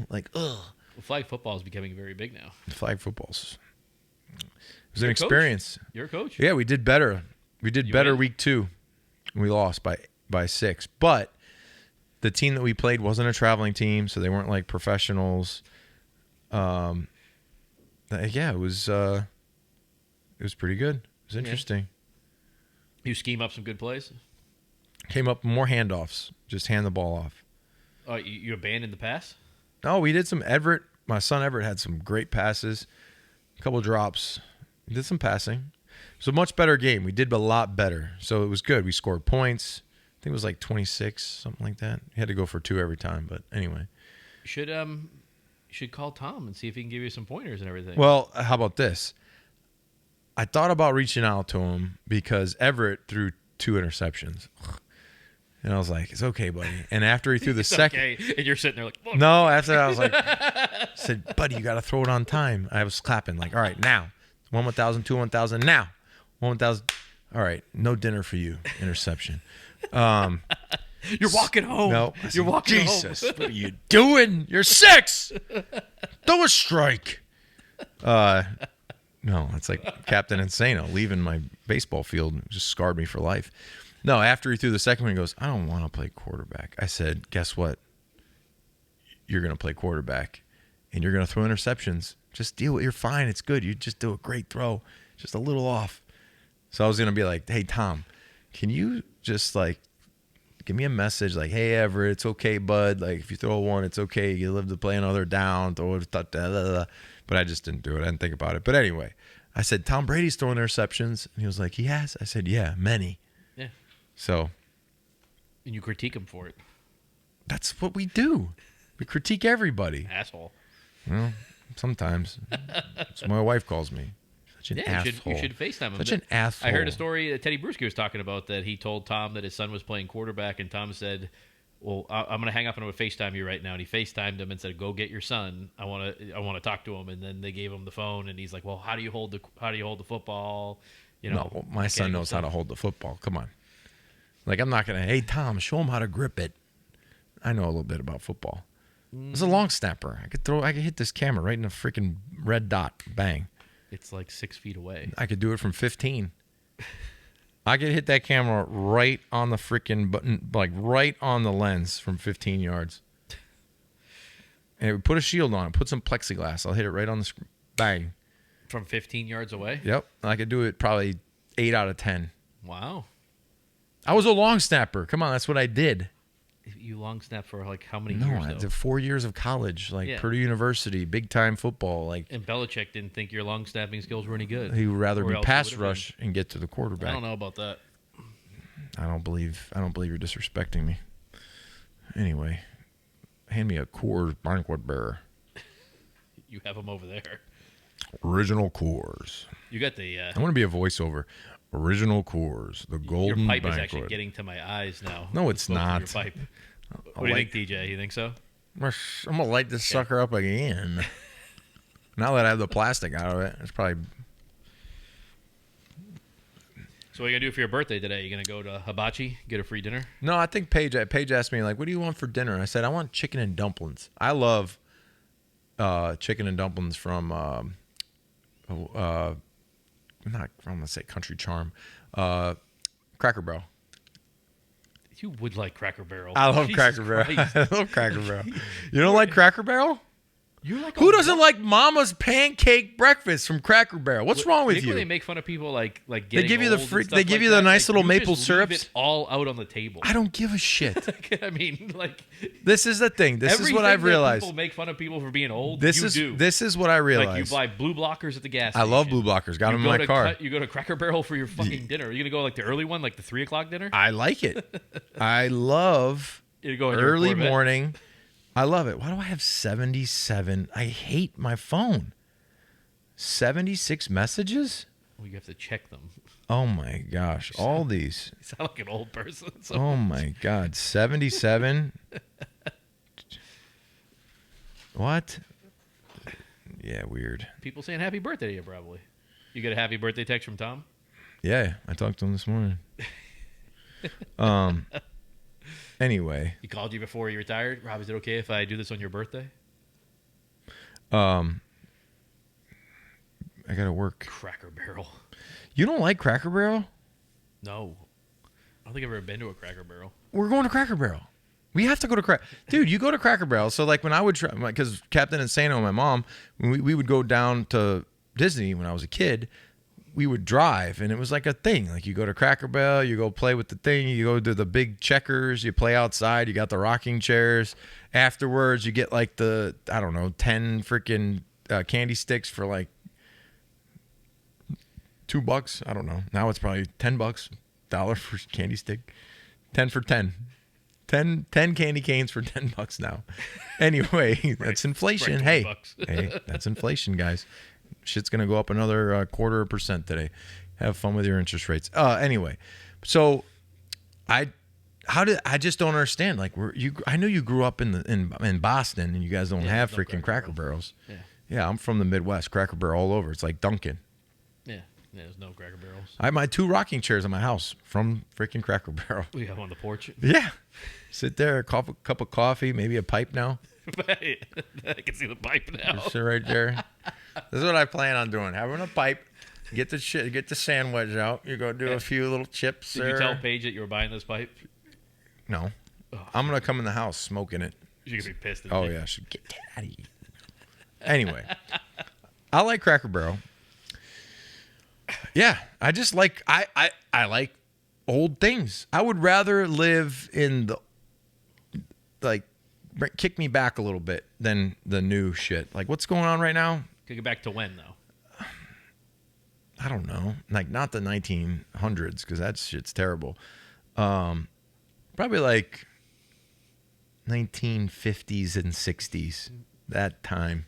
like ugh. Well, flag football is becoming very big now. Flag football's. It was an experience. You're a coach. Yeah, we did better. We did better week 2. We lost by 6, but the team that we played wasn't a traveling team, so they weren't like professionals. Yeah, it was pretty good. It was interesting. You scheme up some good plays? Came up more handoffs. Just hand the ball off. Oh, you abandoned the pass? No, we did some Everett. My son Everett had some great passes. A couple drops. We did some passing. It was a much better game. We did a lot better. So it was good. We scored points. I think it was like 26, something like that. You had to go for 2 every time, but anyway. You should call Tom and see if he can give you some pointers and everything. Well, how about this? I thought about reaching out to him because Everett threw 2 interceptions. And I was like, it's okay, buddy. And after he threw the second. Okay. And you're sitting there like, look. No, after that, I was like, I said, buddy, you got to throw it on time. I was clapping like, all right, now. 1,000, 2, 1,000, now. 1,000. All right, no dinner for you. Interception. You're walking home. No, you're walking home. Jesus, what are you doing? You're 6. Throw a strike. No, it's like Captain Insano leaving my baseball field. It just scarred me for life. No, after he threw the second one, he goes, I don't want to play quarterback. I said, guess what? You're going to play quarterback, and you're going to throw interceptions. Just deal with it. You're fine. It's good. You just do a great throw. Just a little off. So I was going to be like, hey, Tom, can you just, like, give me a message like, hey, Everett, it's okay, bud. Like, if you throw a 1, it's okay. You live to play another down. Throw it, but I just didn't do it. I didn't think about it. But anyway, I said, Tom Brady's throwing interceptions. And he was like, he has? I said, yeah, many. Yeah. So. And you critique him for it. That's what we do. We critique everybody. Asshole. Well, sometimes. That's what my wife calls me. Such an asshole. You should FaceTime him. Such an asshole. I heard a story that Teddy Bruschi was talking about that he told Tom that his son was playing quarterback, and Tom said, well, I'm going to hang up and I'm going to FaceTime you right now. And he FaceTimed him and said, go get your son. I want to talk to him. And then they gave him the phone, and he's like, well, how do you hold the football? No, my son knows how to hold the football. Come on. Like, I'm not going to, hey, Tom, show him how to grip it. I know a little bit about football. It's a long snapper. I could hit this camera right in the freaking red dot. Bang. It's like 6 feet away. I could do it from 15. I could hit that camera right on the freaking button, like right on the lens from 15 yards. And it would put a shield on it, put some plexiglass. I'll hit it right on the screen. Bang. From 15 yards away? Yep. I could do it probably 8 out of 10. Wow. I was a long snapper. Come on, that's what I did. You long snap for like how many years? No, I did 4 years of college, like Purdue University, big time football. Like, and Belichick didn't think your long snapping skills were any good. He would rather be pass rush and get to the quarterback. I don't know about that. I don't believe you're disrespecting me. Anyway, hand me a Coors Banquet Bear. You have them over there. Original Coors. You got the. I want to be a voiceover. Original Coors, the Golden Your pipe Banquet. is actually getting to my eyes now. No, it's not. Your pipe. What do you think, DJ? You think so? I'm going to light this sucker up again. Now that I have the plastic out of it, it's probably... So what are you going to do for your birthday today? You going to go to Hibachi, get a free dinner? No, I think Paige asked me, like, what do you want for dinner? And I said, I want chicken and dumplings. I love chicken and dumplings from... I'm going to say Country Charm. Cracker Barrel. You would like Cracker Barrel. I love Cracker Barrel. I love Cracker Barrel. You don't like Cracker Barrel? Who doesn't like Mama's pancake breakfast from Cracker Barrel? What's wrong with you? They make fun of people like getting they give you old the free, and stuff they give like you the that. nice Like, little you maple just syrups. Leave it all out on the table. I don't give a shit. I mean, like, this is the thing. This is what I've realized. People make fun of people for being old. This is what I realized. Like, you buy blue blockers at the gas station. I love blue blockers. Got them in my car. You go to Cracker Barrel for your fucking dinner. Are you gonna go like the early one, like the 3 o'clock dinner? I like it. I love early morning. I love it. Why do I have 77? I hate my phone. 76 messages? Well, you have to check them. Oh my gosh. All these. You sound like an old person. Oh my God. 77? What? Yeah, weird. People saying happy birthday to you, probably. You get a happy birthday text from Tom? Yeah, I talked to him this morning. Anyway. He called you before he retired? Rob, is it okay if I do this on your birthday? I gotta work. Cracker Barrel. You don't like Cracker Barrel? No. I don't think I've ever been to a Cracker Barrel. We're going to Cracker Barrel. We have to go to Dude, you go to Cracker Barrel. So like when I would try, because Captain Insano and my mom, when we would go down to Disney when I was a kid, we would drive, and it was like a thing. Like you go to Cracker Barrel, you go play with the thing, you go to the big checkers, you play outside, you got the rocking chairs. Afterwards, you get like the, I don't know, 10 freaking candy sticks for like $2. I don't know. Now it's probably $10, $1 for candy stick. 10 for 10. 10 candy canes for $10 now. Anyway, that's inflation. Hey, that's inflation, guys. Shit's gonna go up another 0.25% today. Have fun with your interest rates. Anyway, so I just don't understand. Like I know you grew up in Boston, and you guys don't have freaking Cracker Barrels. Yeah, I'm from the Midwest. Cracker Barrel all over. It's like Dunkin'. Yeah, there's no Cracker Barrels. I have my 2 rocking chairs in my house from freaking Cracker Barrel. We have on the porch. Yeah, sit there, cup of coffee, maybe a pipe now. I can see the pipe now. Just sit right there. This is what I plan on doing: having a pipe, get the sandwich out. You go do a few little chips. Did you tell Paige that you were buying this pipe? No, I'm gonna come in the house smoking it. She's gonna be pissed. Oh yeah, she get out of here. Anyway, I like Cracker Barrel. Yeah, I just like I like old things. I would rather live in the kick me back a little bit than the new shit. Like what's going on right now? Kick it back to when though? I don't know. Like not the 1900s because that shit's terrible. Probably like 1950s and 60s. That time.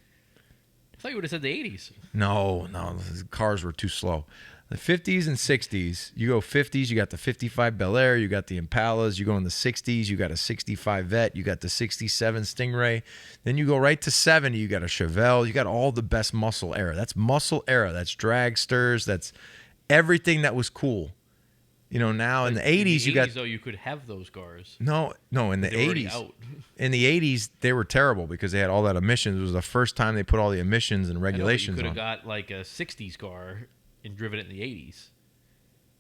I thought you would have said the 80s. No, the cars were too slow. The 50s and 60s, you go 50s, you got the 55 Bel Air, you got the Impalas. You go in the 60s, you got a 65 Vet, you got the 67 Stingray. Then you go right to 70, you got a Chevelle. You got all the best muscle era. That's muscle era. That's dragsters. That's everything that was cool. You know, now in the 80s, you got... though, you could have those cars. No, in the 80s. Out. In the 80s, they were terrible because they had all that emissions. It was the first time they put all the emissions and regulations on. You could have got like a 60s car and driven it in the 80s.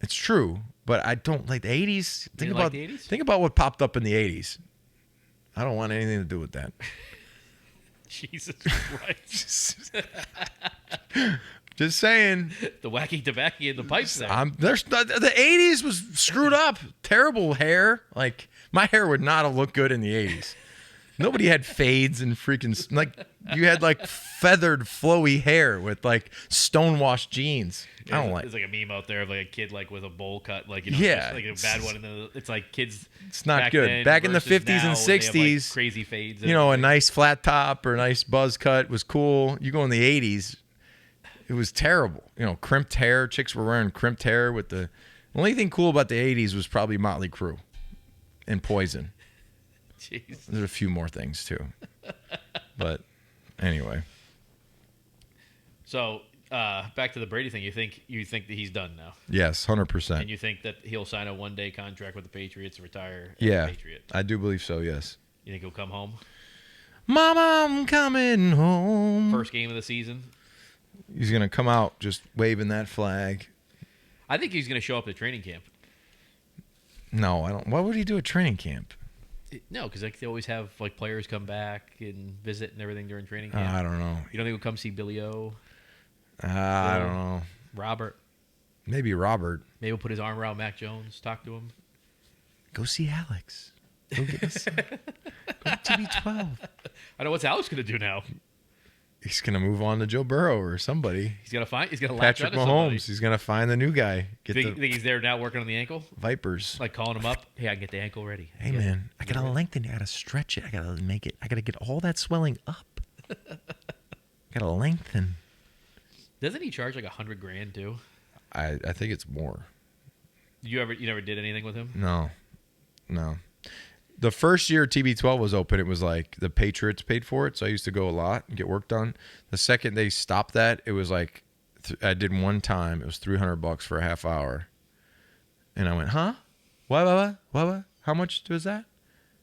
It's true, but I don't like the 80s. Think about what popped up in the 80s. I don't want anything to do with that. Jesus Christ. Just saying. The wacky tobacco in the pipes there. The 80s was screwed up. Terrible hair. Like, my hair would not have looked good in the 80s. Nobody had fades and freaking... Like, you had, like, feathered, flowy hair with, like, stonewashed jeans. I don't like... There's, like, a meme out there of, like, a kid, like, with a bowl cut. Like, you know, yeah. like a bad one. It's like kids... It's not good. Back in the 50s and 60s... Like crazy fades. You know, a nice flat top or a nice buzz cut was cool. You go in the 80s... It was terrible. You know, crimped hair. Chicks were wearing crimped hair with the... only thing cool about the 80s was probably Motley Crue and Poison. Jeez. There's a few more things, too. But anyway. So, back to the Brady thing. You think that he's done now? Yes, 100%. And you think that he'll sign a one-day contract with the Patriots and retire as a Patriot? I do believe so, yes. You think he'll come home? Mama, I'm coming home. First game of the season? He's going to come out just waving that flag. I think he's going to show up at training camp. No, I don't. Why would he do a training camp? No, because like, they always have like players come back and visit and everything during training camp. I don't know. You don't think he'll come see Billy O? I don't know. Robert? Maybe Robert. Maybe he'll put his arm around Mac Jones, talk to him. Go see Alex. Go get us some. Go to TB12. I know what's Alex going to do now. He's gonna move on to Joe Burrow or somebody. He's gonna latch Patrick onto Mahomes. somebody. He's gonna find the new guy. Think he's there now working on the ankle? Vipers. Like calling him up. Hey, I can get the ankle ready. Hey man, I gotta lengthen it. I gotta stretch it. I gotta make it. I gotta get all that swelling up. Gotta lengthen. Doesn't he charge like $100,000 too? I think it's more. You never did anything with him? No. The first year TB12 was open, it was like the Patriots paid for it, so I used to go a lot and get work done. The second they stopped that, it was like I did one time. It was $300 for a half hour. And I went, huh? What? How much was that?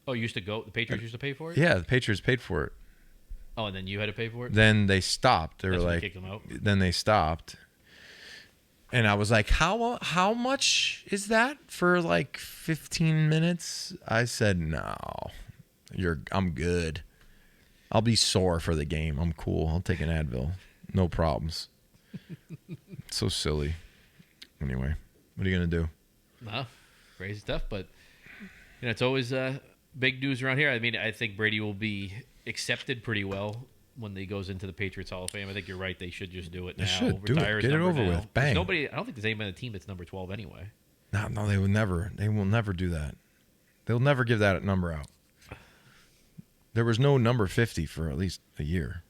Oh, you used to go? The Patriots used to pay for it? Yeah, the Patriots paid for it. Oh, and then you had to pay for it? Then they stopped. They were like, kicked them out? Then they stopped. And I was like, how much is that for like 15 minutes? I said, no, I'm good. I'll be sore for the game. I'm cool. I'll take an Advil. No problems. So silly. Anyway, what are you going to do? No, crazy stuff. But, it's always big news around here. I mean, I think Brady will be accepted pretty well when he goes into the Patriots Hall of Fame. I think you're right. They should just do it now. They should. Do Retire it. his Get it number over now. with. Bang. I don't think there's anybody on the team that's number 12 anyway. No, they will never. They will never do that. They'll never give that number out. There was no number 50 for at least a year.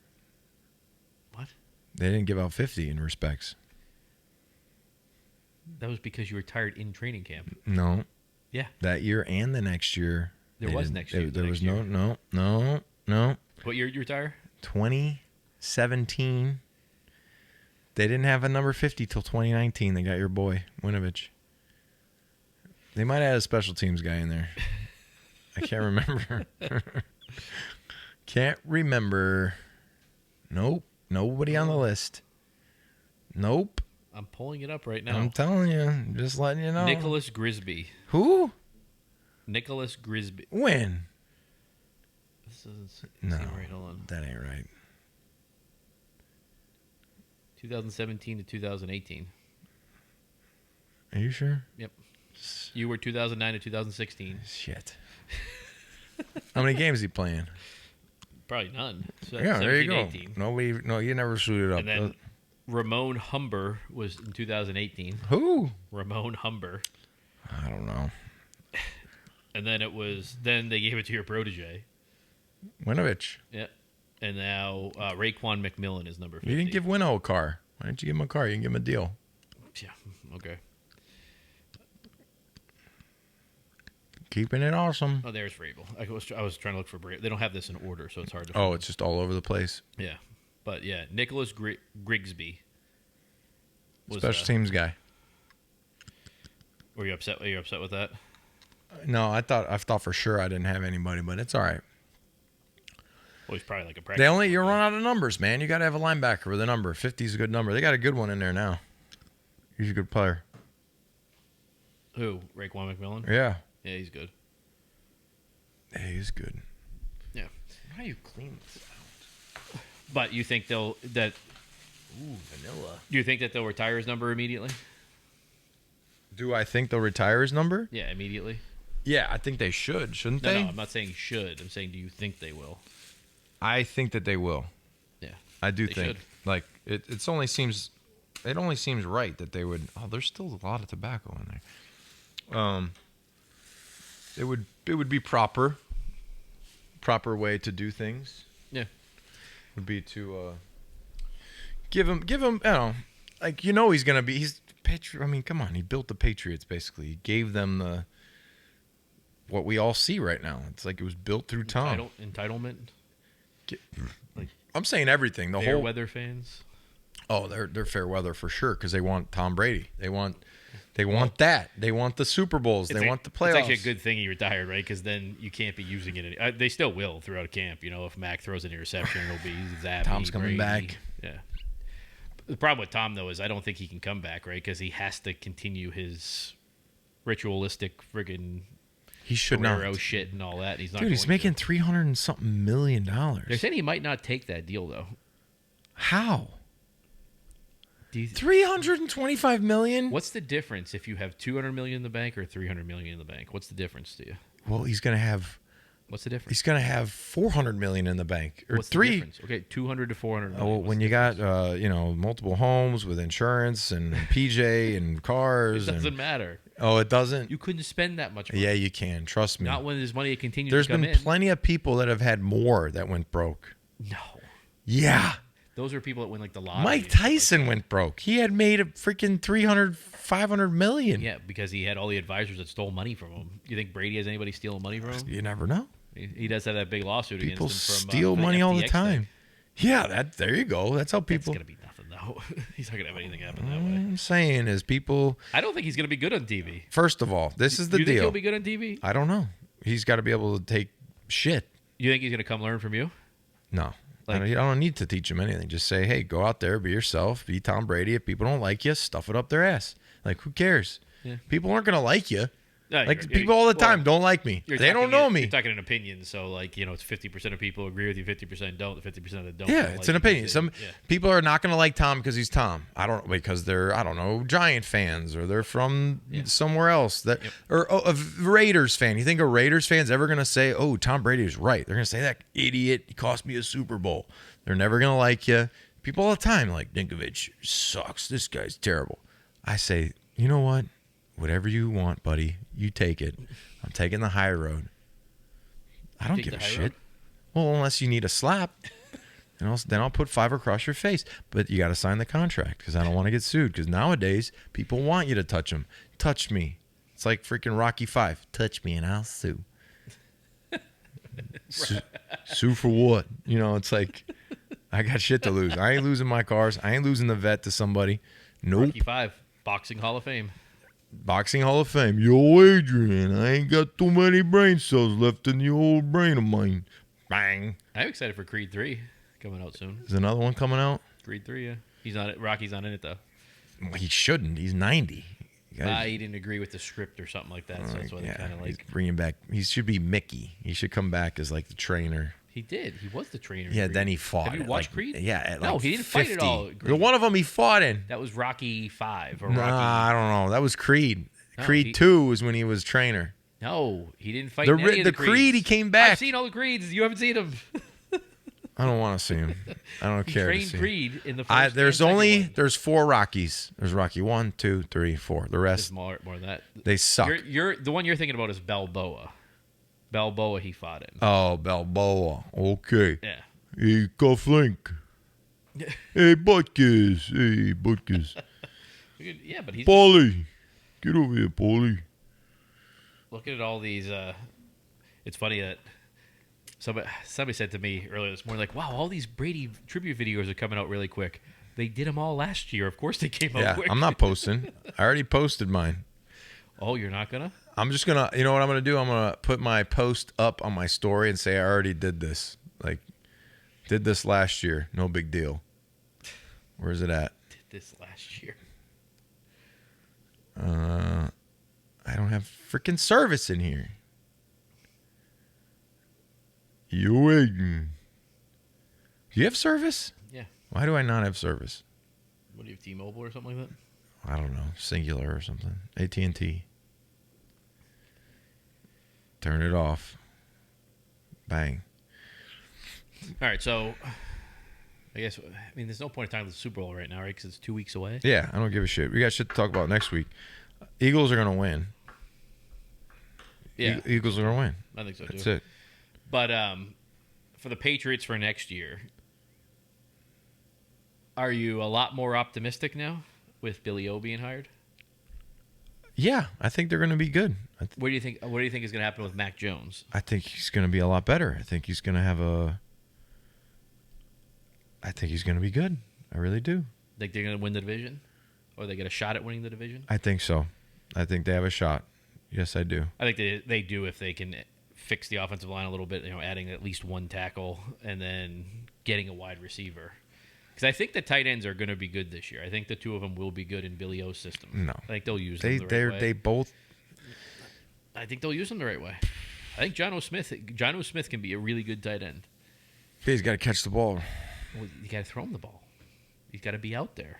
What? They didn't give out 50 in respects. That was because you retired in training camp. No. Yeah. That year and the next year. There was next year. There was no. What year did you retire? 2017. They didn't have a number 50 till 2019. They got your boy, Ninkovich. They might have had a special teams guy in there. I can't remember. Can't remember. Nope. Nobody on the list. Nope. I'm pulling it up right now. I'm telling you. Just letting you know. Nicholas Grisby. Who? Nicholas Grisby. When? This doesn't No. seem right. Hold on. That ain't right. 2017 to 2018. Are you sure? Yep. You were 2009 to 2016. Shit. How many games is he playing? Probably none. So Yeah, there you go. 18. No, you never suited up. And then Ramon Humber was in 2018. Who? Ramon Humber. I don't know. And then then they gave it to your protege. Winovich. Yeah. And now Raekwon McMillan is number 50. You didn't give Winnow a car. Why didn't you give him a car? You can give him a deal. Yeah, okay. Keeping it awesome. Oh, there's Vrabel. I was trying to look for Brady. They don't have this in order, so it's hard to find. Oh, it's just all over the place. Yeah. But, yeah, Nicholas Grigsby. Special teams guy. Were you upset? Were you upset with that? No, I thought for sure I didn't have anybody, but it's all right. Well, he's probably like a practice. You run out of numbers, man. You got to have a linebacker with a number. 50 is a good number. They got a good one in there now. He's a good player. Who? Raekwon McMillan? Yeah. Yeah, he's good. Yeah, he's good. Yeah. How do you clean this out? But you think Ooh, vanilla. Do you think that they'll retire his number immediately? Do I think they'll retire his number? Yeah, immediately. Yeah, I think they shouldn't they? No, I'm not saying should. I'm saying do you think they will? I think that they will. Yeah. I do they think. Should. Like it only seems right that they would. Oh, there's still a lot of tobacco in there. It would be proper way to do things. Yeah. Would be to give him he's gonna be he's Patriot. I mean, come on, he built the Patriots basically. He gave them what we all see right now. It's like it was built through Tom. Entitlement. I'm saying everything. The fair whole weather fans. Oh, they're fair weather for sure because they want Tom Brady. They want that. They want the Super Bowls. They want the playoffs. It's actually a good thing he retired, right? Because then you can't be using it. They still will throughout camp. If Mac throws an interception, it'll be Zappy. Tom's coming Brady. back. Yeah. The problem with Tom though is I don't think he can come back, right? Because he has to continue his ritualistic friggin' he should not shit and all that. He's not. Dude, he's making $300 and something million. They're saying he might not take that deal though. How? $325 million. What's the difference if you have $200 million in the bank or $300 million in the bank? What's the difference to you? Well, he's gonna have. What's the difference? He's gonna have $400 million in the bank or What's three. The difference? Okay, 200 to 400 million. Oh, when you got multiple homes with insurance and PJ and cars, it doesn't matter. Oh, it doesn't. You couldn't spend that much money. Yeah, you can. Trust me. Not when there's money that continues There's to come in. been plenty of people that have had more that went broke. No. Yeah. Those are people that win like the lottery. Mike Tyson went broke. He had made a freaking 500 million. Yeah, because he had all the advisors that stole money from him. You think Brady has anybody stealing money from him? You never know. He does have that big lawsuit people against him from steal money all the FTX time. thing. Yeah, there you go. That's how people. It's gonna be nothing though. No, he's not gonna have anything happen that way. What I'm saying is people. I don't think he's gonna be good on TV. First of all, this is the You deal. think he'll be good on TV? I don't know. He's got to be able to take shit. You think he's gonna come learn from you? No. Like- I don't need to teach him anything. Just say, hey, go out there, be yourself, be Tom Brady. If people don't like you, stuff it up their ass. Like, who cares? Yeah. People aren't going to like you. No, Like, people all the time don't like me. They don't know me. You're talking an opinion, so like it's 50% of people agree with you, 50% don't. The 50% that don't. Yeah, don't it's like an you. opinion. Yeah. Some people are not going to like Tom because he's Tom. Because they're Giant fans or they're from somewhere else or a Raiders fan. You think a Raiders fan's ever going to say, "Oh, Tom Brady is right"? They're going to say that idiot. He cost me a Super Bowl. They're never going to like you. People all the time like Ninkovich sucks. This guy's terrible. I say, you know what? Whatever you want, buddy, you take it. I'm taking the high road. I don't give a shit. Well, unless you need a slap, then I'll put 5 across your face. But you got to sign the contract because I don't want to get sued. Because nowadays, people want you to touch them. Touch me. It's like freaking Rocky 5. Touch me and I'll sue. Sue for what? It's like I got shit to lose. I ain't losing my cars. I ain't losing the vet to somebody. Nope. Rocky 5, Boxing Hall of Fame. Boxing Hall of Fame. Yo, Adrian, I ain't got too many brain cells left in the old brain of mine. Bang. I'm excited for Creed 3 coming out soon. Is another one coming out? Creed 3, yeah. He's not. Rocky's not in it though. Well, he shouldn't. He's 90. He didn't agree with the script or something like that, so that's why they kind of he's bringing back. He should be Mickey. He should come back as like the trainer. He did. He was the trainer. Yeah, then he fought. Have you watched Creed? Yeah, no, he didn't fight at all. The one of them he fought in. That was Rocky 5 or Nah, Rocky. I don't know. That was Creed. No, Creed 2 was when he was trainer. No, he didn't fight in any of the the Creeds. Creed, he came back. I've seen all the Creeds. You haven't seen them. I don't want to see him. I don't care to Trained see Creed in the first. There's 4 Rockies. There's Rocky 1, 2, 3, 4. The rest more than that. They suck. You're the one you're thinking about is Balboa. Balboa he fought in. Oh, Balboa. Okay. Yeah. Hey, Cufflink. Hey, Butkus. Hey, Butkus. Yeah, but he's Paulie. Get over here, Paulie. Looking at all these. It's funny that somebody said to me earlier this morning, like, "Wow, all these Brady tribute videos are coming out really quick." They did them all last year. Of course, they came out quick. I'm not posting. I already posted mine. Oh, you're not gonna? I'm just gonna. You know what I'm gonna do? I'm gonna put my post up on my story and say I already did this. Like, did this last year. No big deal. Where is it at? Did this last year. I don't have freaking service in here. You waiting? Do you have service? Yeah. Why do I not have service? What do you have, T-Mobile or something like that? I don't know. Singular or something. AT&T. Turn it off. Bang. All right, so I guess there's no point in talking about the Super Bowl right now, right? Because it's 2 weeks away. Yeah, I don't give a shit. We got shit to talk about next week. Eagles are gonna win. Yeah, Eagles are gonna win. I think so too. That's it. But for the Patriots for next year, are you a lot more optimistic now with Billy O being hired? Yeah, I think they're gonna be good. What do you think? What do you think is going to happen with Mac Jones? I think he's gonna be a lot better. I think he's gonna have I think he's gonna be good. I really do. Think they're going to win the division, or they get a shot at winning the division? I think so. I think they have a shot. Yes, I do. I think they do if they can fix the offensive line a little bit. Adding at least one tackle and then getting a wide receiver. Because I think the tight ends are going to be good this year. I think the two of them will be good in Billy O's system. No, I think they'll use them the right way. They both. I think they'll use them the right way. I think John O. Smith can be a really good tight end. He's got to catch the ball. Well, you got to throw him the ball. He's got to be out there.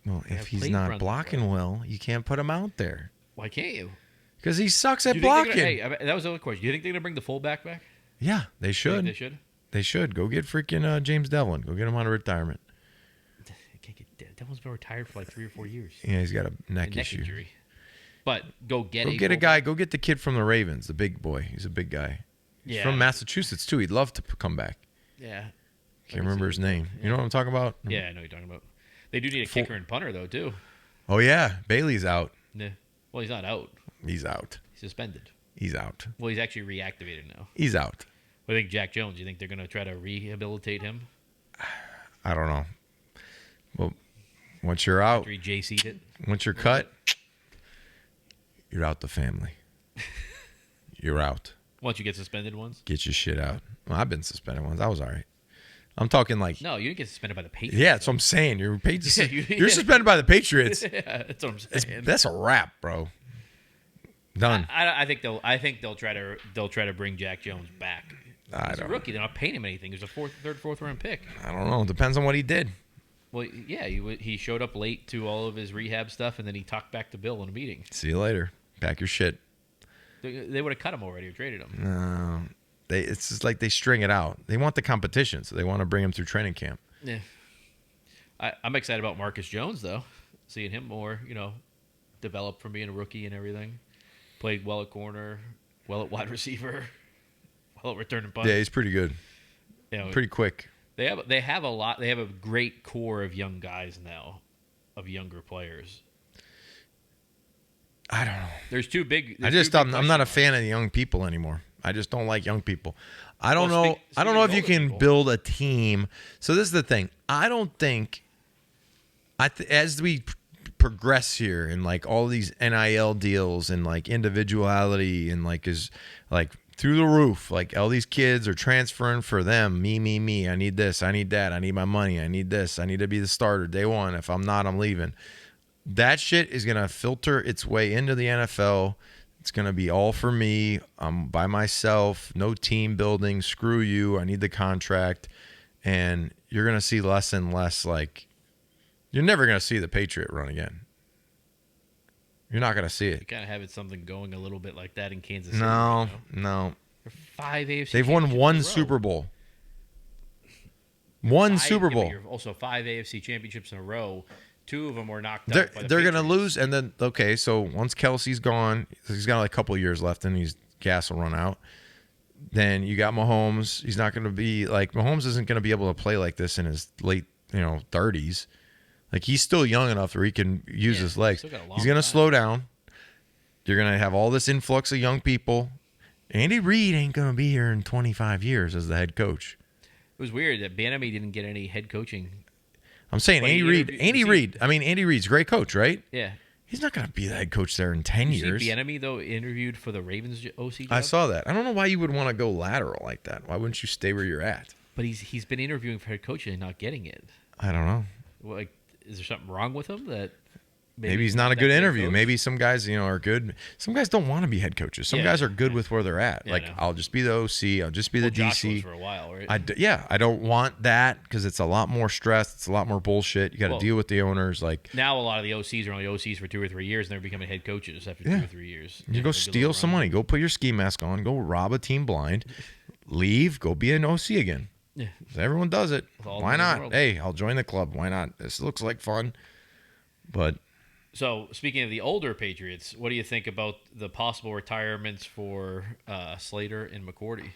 Well, if he's not blocking well, you can't put him out there. Why can't you? Because he sucks at blocking. That was the other question. Do you think they're going to bring the fullback back? Yeah, they should. They should? They should. Go get freaking James Devlin. Go get him out of retirement. Devlin's been retired for like 3 or 4 years. Yeah, he's got a neck issue. Injury. But go get a guy. Go get the kid from the Ravens, the big boy. He's a big guy. He's from Massachusetts, too. He'd love to come back. Yeah. Can't remember his name. Yeah. You know what I'm talking about? Yeah, I know what you're talking about. They do need a kicker and punter, though, too. Oh, yeah. Bailey's out. Yeah. Well, he's not out. He's out. He's suspended. He's out. Well, he's actually reactivated now. He's out. What do you think, Jack Jones? You think they're going to try to rehabilitate him? I don't know. Well, once you're out, After he JC'd it. once you're cut, you're out the family. You're out. Once you get suspended once? Get your shit out. Well, I've been suspended once. I was all right. I'm talking like... No, you didn't get suspended by the Patriots. Yeah, that's what I'm saying. You're suspended by the Patriots. Yeah, that's what I'm saying. That's a wrap, bro. Done. I think they'll try to bring Jack Jones back. He's a rookie. They're not paying him anything. He was a third, fourth round pick. I don't know. Depends on what he did. Well, yeah, he showed up late to all of his rehab stuff, and then he talked back to Bill in a meeting. See you later. Pack your shit. They would have cut him already or traded him. No. It's just like they string it out. They want the competition, so they want to bring him through training camp. Yeah. I'm excited about Marcus Jones, though. Seeing him more, develop from being a rookie and everything. Played well at corner, well at wide receiver, well at returning punts. Yeah, he's pretty good. Pretty quick. They have a lot. They have a great core of young guys now, of younger players. I don't know. There's two big. I'm not a fan of the young people anymore. I just don't like young people. I don't know if you can build a team. So this is the thing. I don't think as we progress here and like all these NIL deals and like individuality and like is like through the roof, like all these kids are transferring for them. Me. I need this. I need that. I need my money. I need this. I need to be the starter day one. If I'm not, I'm leaving. That shit is going to filter its way into the NFL. It's going to be all for me. I'm by myself. No team building. Screw you. I need the contract. And you're going to see less and less. Like, you're never going to see the Patriot run again. You're not going to see it. You kind of having something going a little bit like that in Kansas City. No. They're 5 AFC. They've won one Super Bowl. One Super Bowl. Also 5 AFC championships in a row. 2 of them were knocked out by the They're going to Patriots. lose. And then, okay, so once Kelsey's gone, he's got like a couple of years left and his gas will run out. Then you got Mahomes. He's not going to be like, Mahomes isn't going to be able to play like this in his late, 30s. Like, he's still young enough where he can use his legs. He's going to slow down. You're going to have all this influx of young people. Andy Reid ain't going to be here in 25 years as the head coach. It was weird that Banami didn't get any head coaching. I'm saying Andy Reid. I mean, Andy Reid's a great coach, right? Yeah. He's not going to be the head coach there in 10 years. See Banami, though, interviewed for the Ravens OC job? I saw that. I don't know why you would want to go lateral like that. Why wouldn't you stay where you're at? But he's been interviewing for head coach and not getting it. I don't know. Like, is there something wrong with him that maybe he's not a good interview? Coach? Maybe some guys, are good. Some guys don't want to be head coaches. Some guys are good with where they're at. Yeah, I'll just be the OC. I'll just be the DC. Josh was for a while, right? I don't want that because it's a lot more stress. It's a lot more bullshit. You got to deal with the owners. Like now, a lot of the OCs are only OCs for 2 or 3 years, and they're becoming head coaches after 2 or 3 years. You go steal some money. Go put your ski mask on. Go rob a team blind. Leave. Go be an OC again. Yeah. Everyone does it. Why not? Hey, I'll join the club. Why not? This looks like fun. But so, speaking of the older Patriots, what do you think about the possible retirements for Slater and McCourty?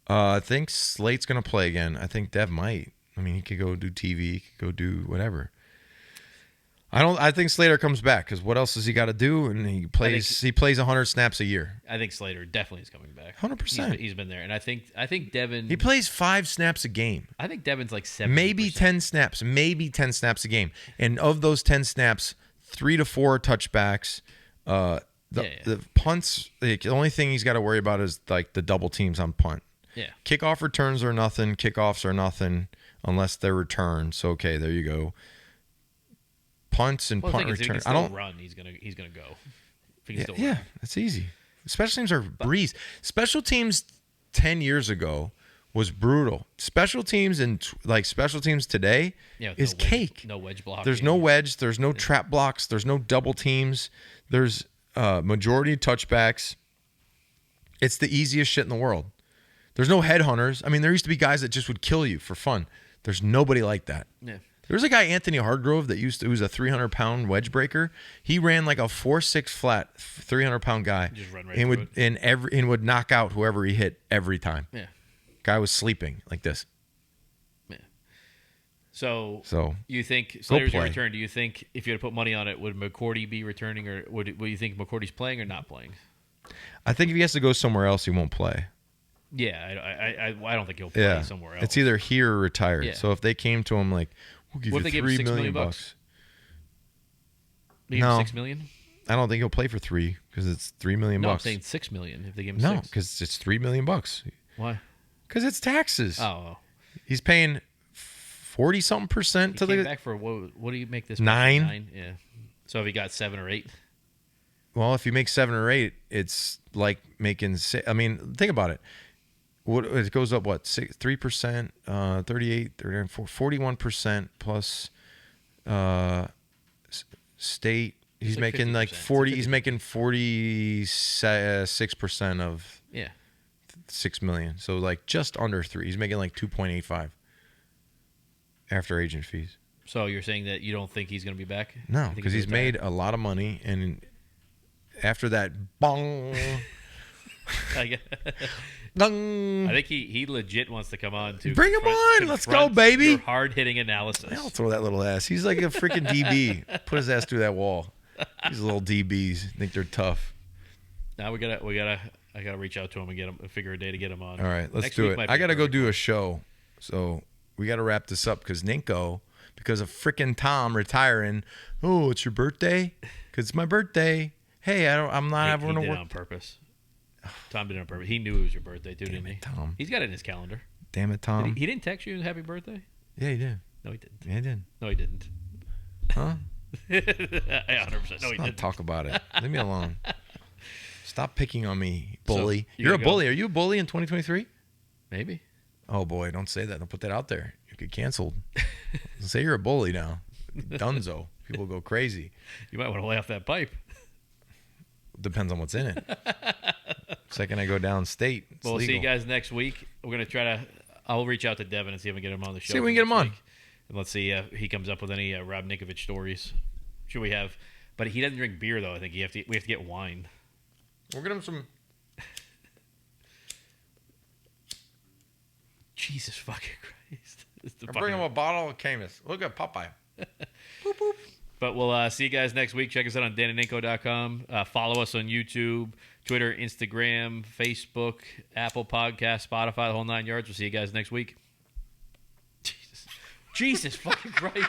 I think Slate's going to play again. I think Dev might. I mean, he could go do TV. He could go do whatever. I think Slater comes back because what else has he got to do? And he plays 100 snaps a year. I think Slater definitely is coming back. 100%. He's been there, and I think Devin. He plays 5 snaps a game. I think Devin's like 70%. Maybe 10 snaps. Maybe 10 snaps a game. And of those 10 snaps, 3 to 4 touchbacks. The punts. The only thing he's got to worry about is like the double teams on punt. Yeah. Kickoff returns are nothing. Kickoffs are nothing unless they're returned. So okay, there you go. Punts and punt returns. Run. He's gonna go. Yeah, that's easy. Special teams are breeze. Special teams 10 years ago was brutal. Special teams special teams today is cake. No wedge blocking. There's no wedge. There's no trap blocks. There's no double teams. There's majority touchbacks. It's the easiest shit in the world. There's no headhunters. I mean, there used to be guys that just would kill you for fun. There's nobody like that. Yeah. There was a guy, Anthony Hargrove, that was a 300-pound wedge breaker. He ran like a 4.6 flat, 300-pound guy, just run right and would knock out whoever he hit every time. Yeah, guy was sleeping like this. Yeah. So you think Slater's going to return? Do you think if you had to put money on it, would McCourty be returning, or would you think McCourty's playing or not playing? I think if he has to go somewhere else, he won't play. Yeah, I don't think he'll play somewhere else. It's either here or retired. Yeah. So if they came to him like, We'll give What you if they gave him $3 $6 million million? bucks. They gave him No. $6 million? I don't think he'll play for 3 because it's $3 million No, I'm bucks. saying $6 million if they give him No, 6. because it's $3 million bucks. Why? Because it's taxes. Oh. He's paying 40-something% He to came the. back for what do you make this? 9? 9? Yeah. So if he got 7 or 8? Well, if you make 7 or 8, it's like making. I mean, think about it. What it goes up? What 3%? 38, 34, 41% plus state. He's like making 50%. like It's 40. like He's making 46% of Yeah. 6 million. So like just under 3. He's making like 2.85 after agent fees. So you're saying that you don't think he's going to be back? No, because he's made a lot of money, and after that, bong, dong. I think he legit wants to come on to Bring him on. Let's go, baby. Your hard-hitting analysis. I'll throw that little ass. He's like a freaking DB. Put his ass through that wall. These little DBs think they're tough. Now I gotta reach out to him and get him, figure a day to get him on. All right, let's Next do week it. might be I gotta go perfect. do a show, so we gotta wrap this up because Ninko, because of freaking Tom retiring. Oh, it's your birthday? Because it's my birthday. Hey, I'm not He having to did it work. on purpose. Tom did it on purpose. He knew it was your birthday too, didn't he? Tom. He's got it in his calendar. Damn it, Tom. He didn't text you happy birthday? Yeah, he did. No, he didn't. Yeah, he did. No, he didn't. Huh? 100%. No, he Don't didn't. talk about it. Leave me alone. Stop picking on me, bully. So, You're a gonna go? bully. Are you a bully in 2023? Maybe. Oh boy, don't say that. Don't put that out there. You get canceled. Say you're a bully now. Dunzo. People go crazy. You might want to lay off that pipe. Depends on what's in it. Second I go downstate, it's Well, we'll see legal. you guys next week. We're going to try to... I'll reach out to Devin and see if we can get him on the show. See if we can get him next on. week. And let's see if he comes up with any Rob Ninkovich stories. Should we have... But he doesn't drink beer, though. I think we have to get wine. We'll get him some. Jesus fucking Christ. I'll bring him a bottle of Camus. Look at Popeye. Boop, boop. But we'll see you guys next week. Check us out on danandninko.com. Follow us on YouTube, Twitter, Instagram, Facebook, Apple Podcasts, Spotify, the whole 9 yards. We'll see you guys next week. Jesus fucking Christ.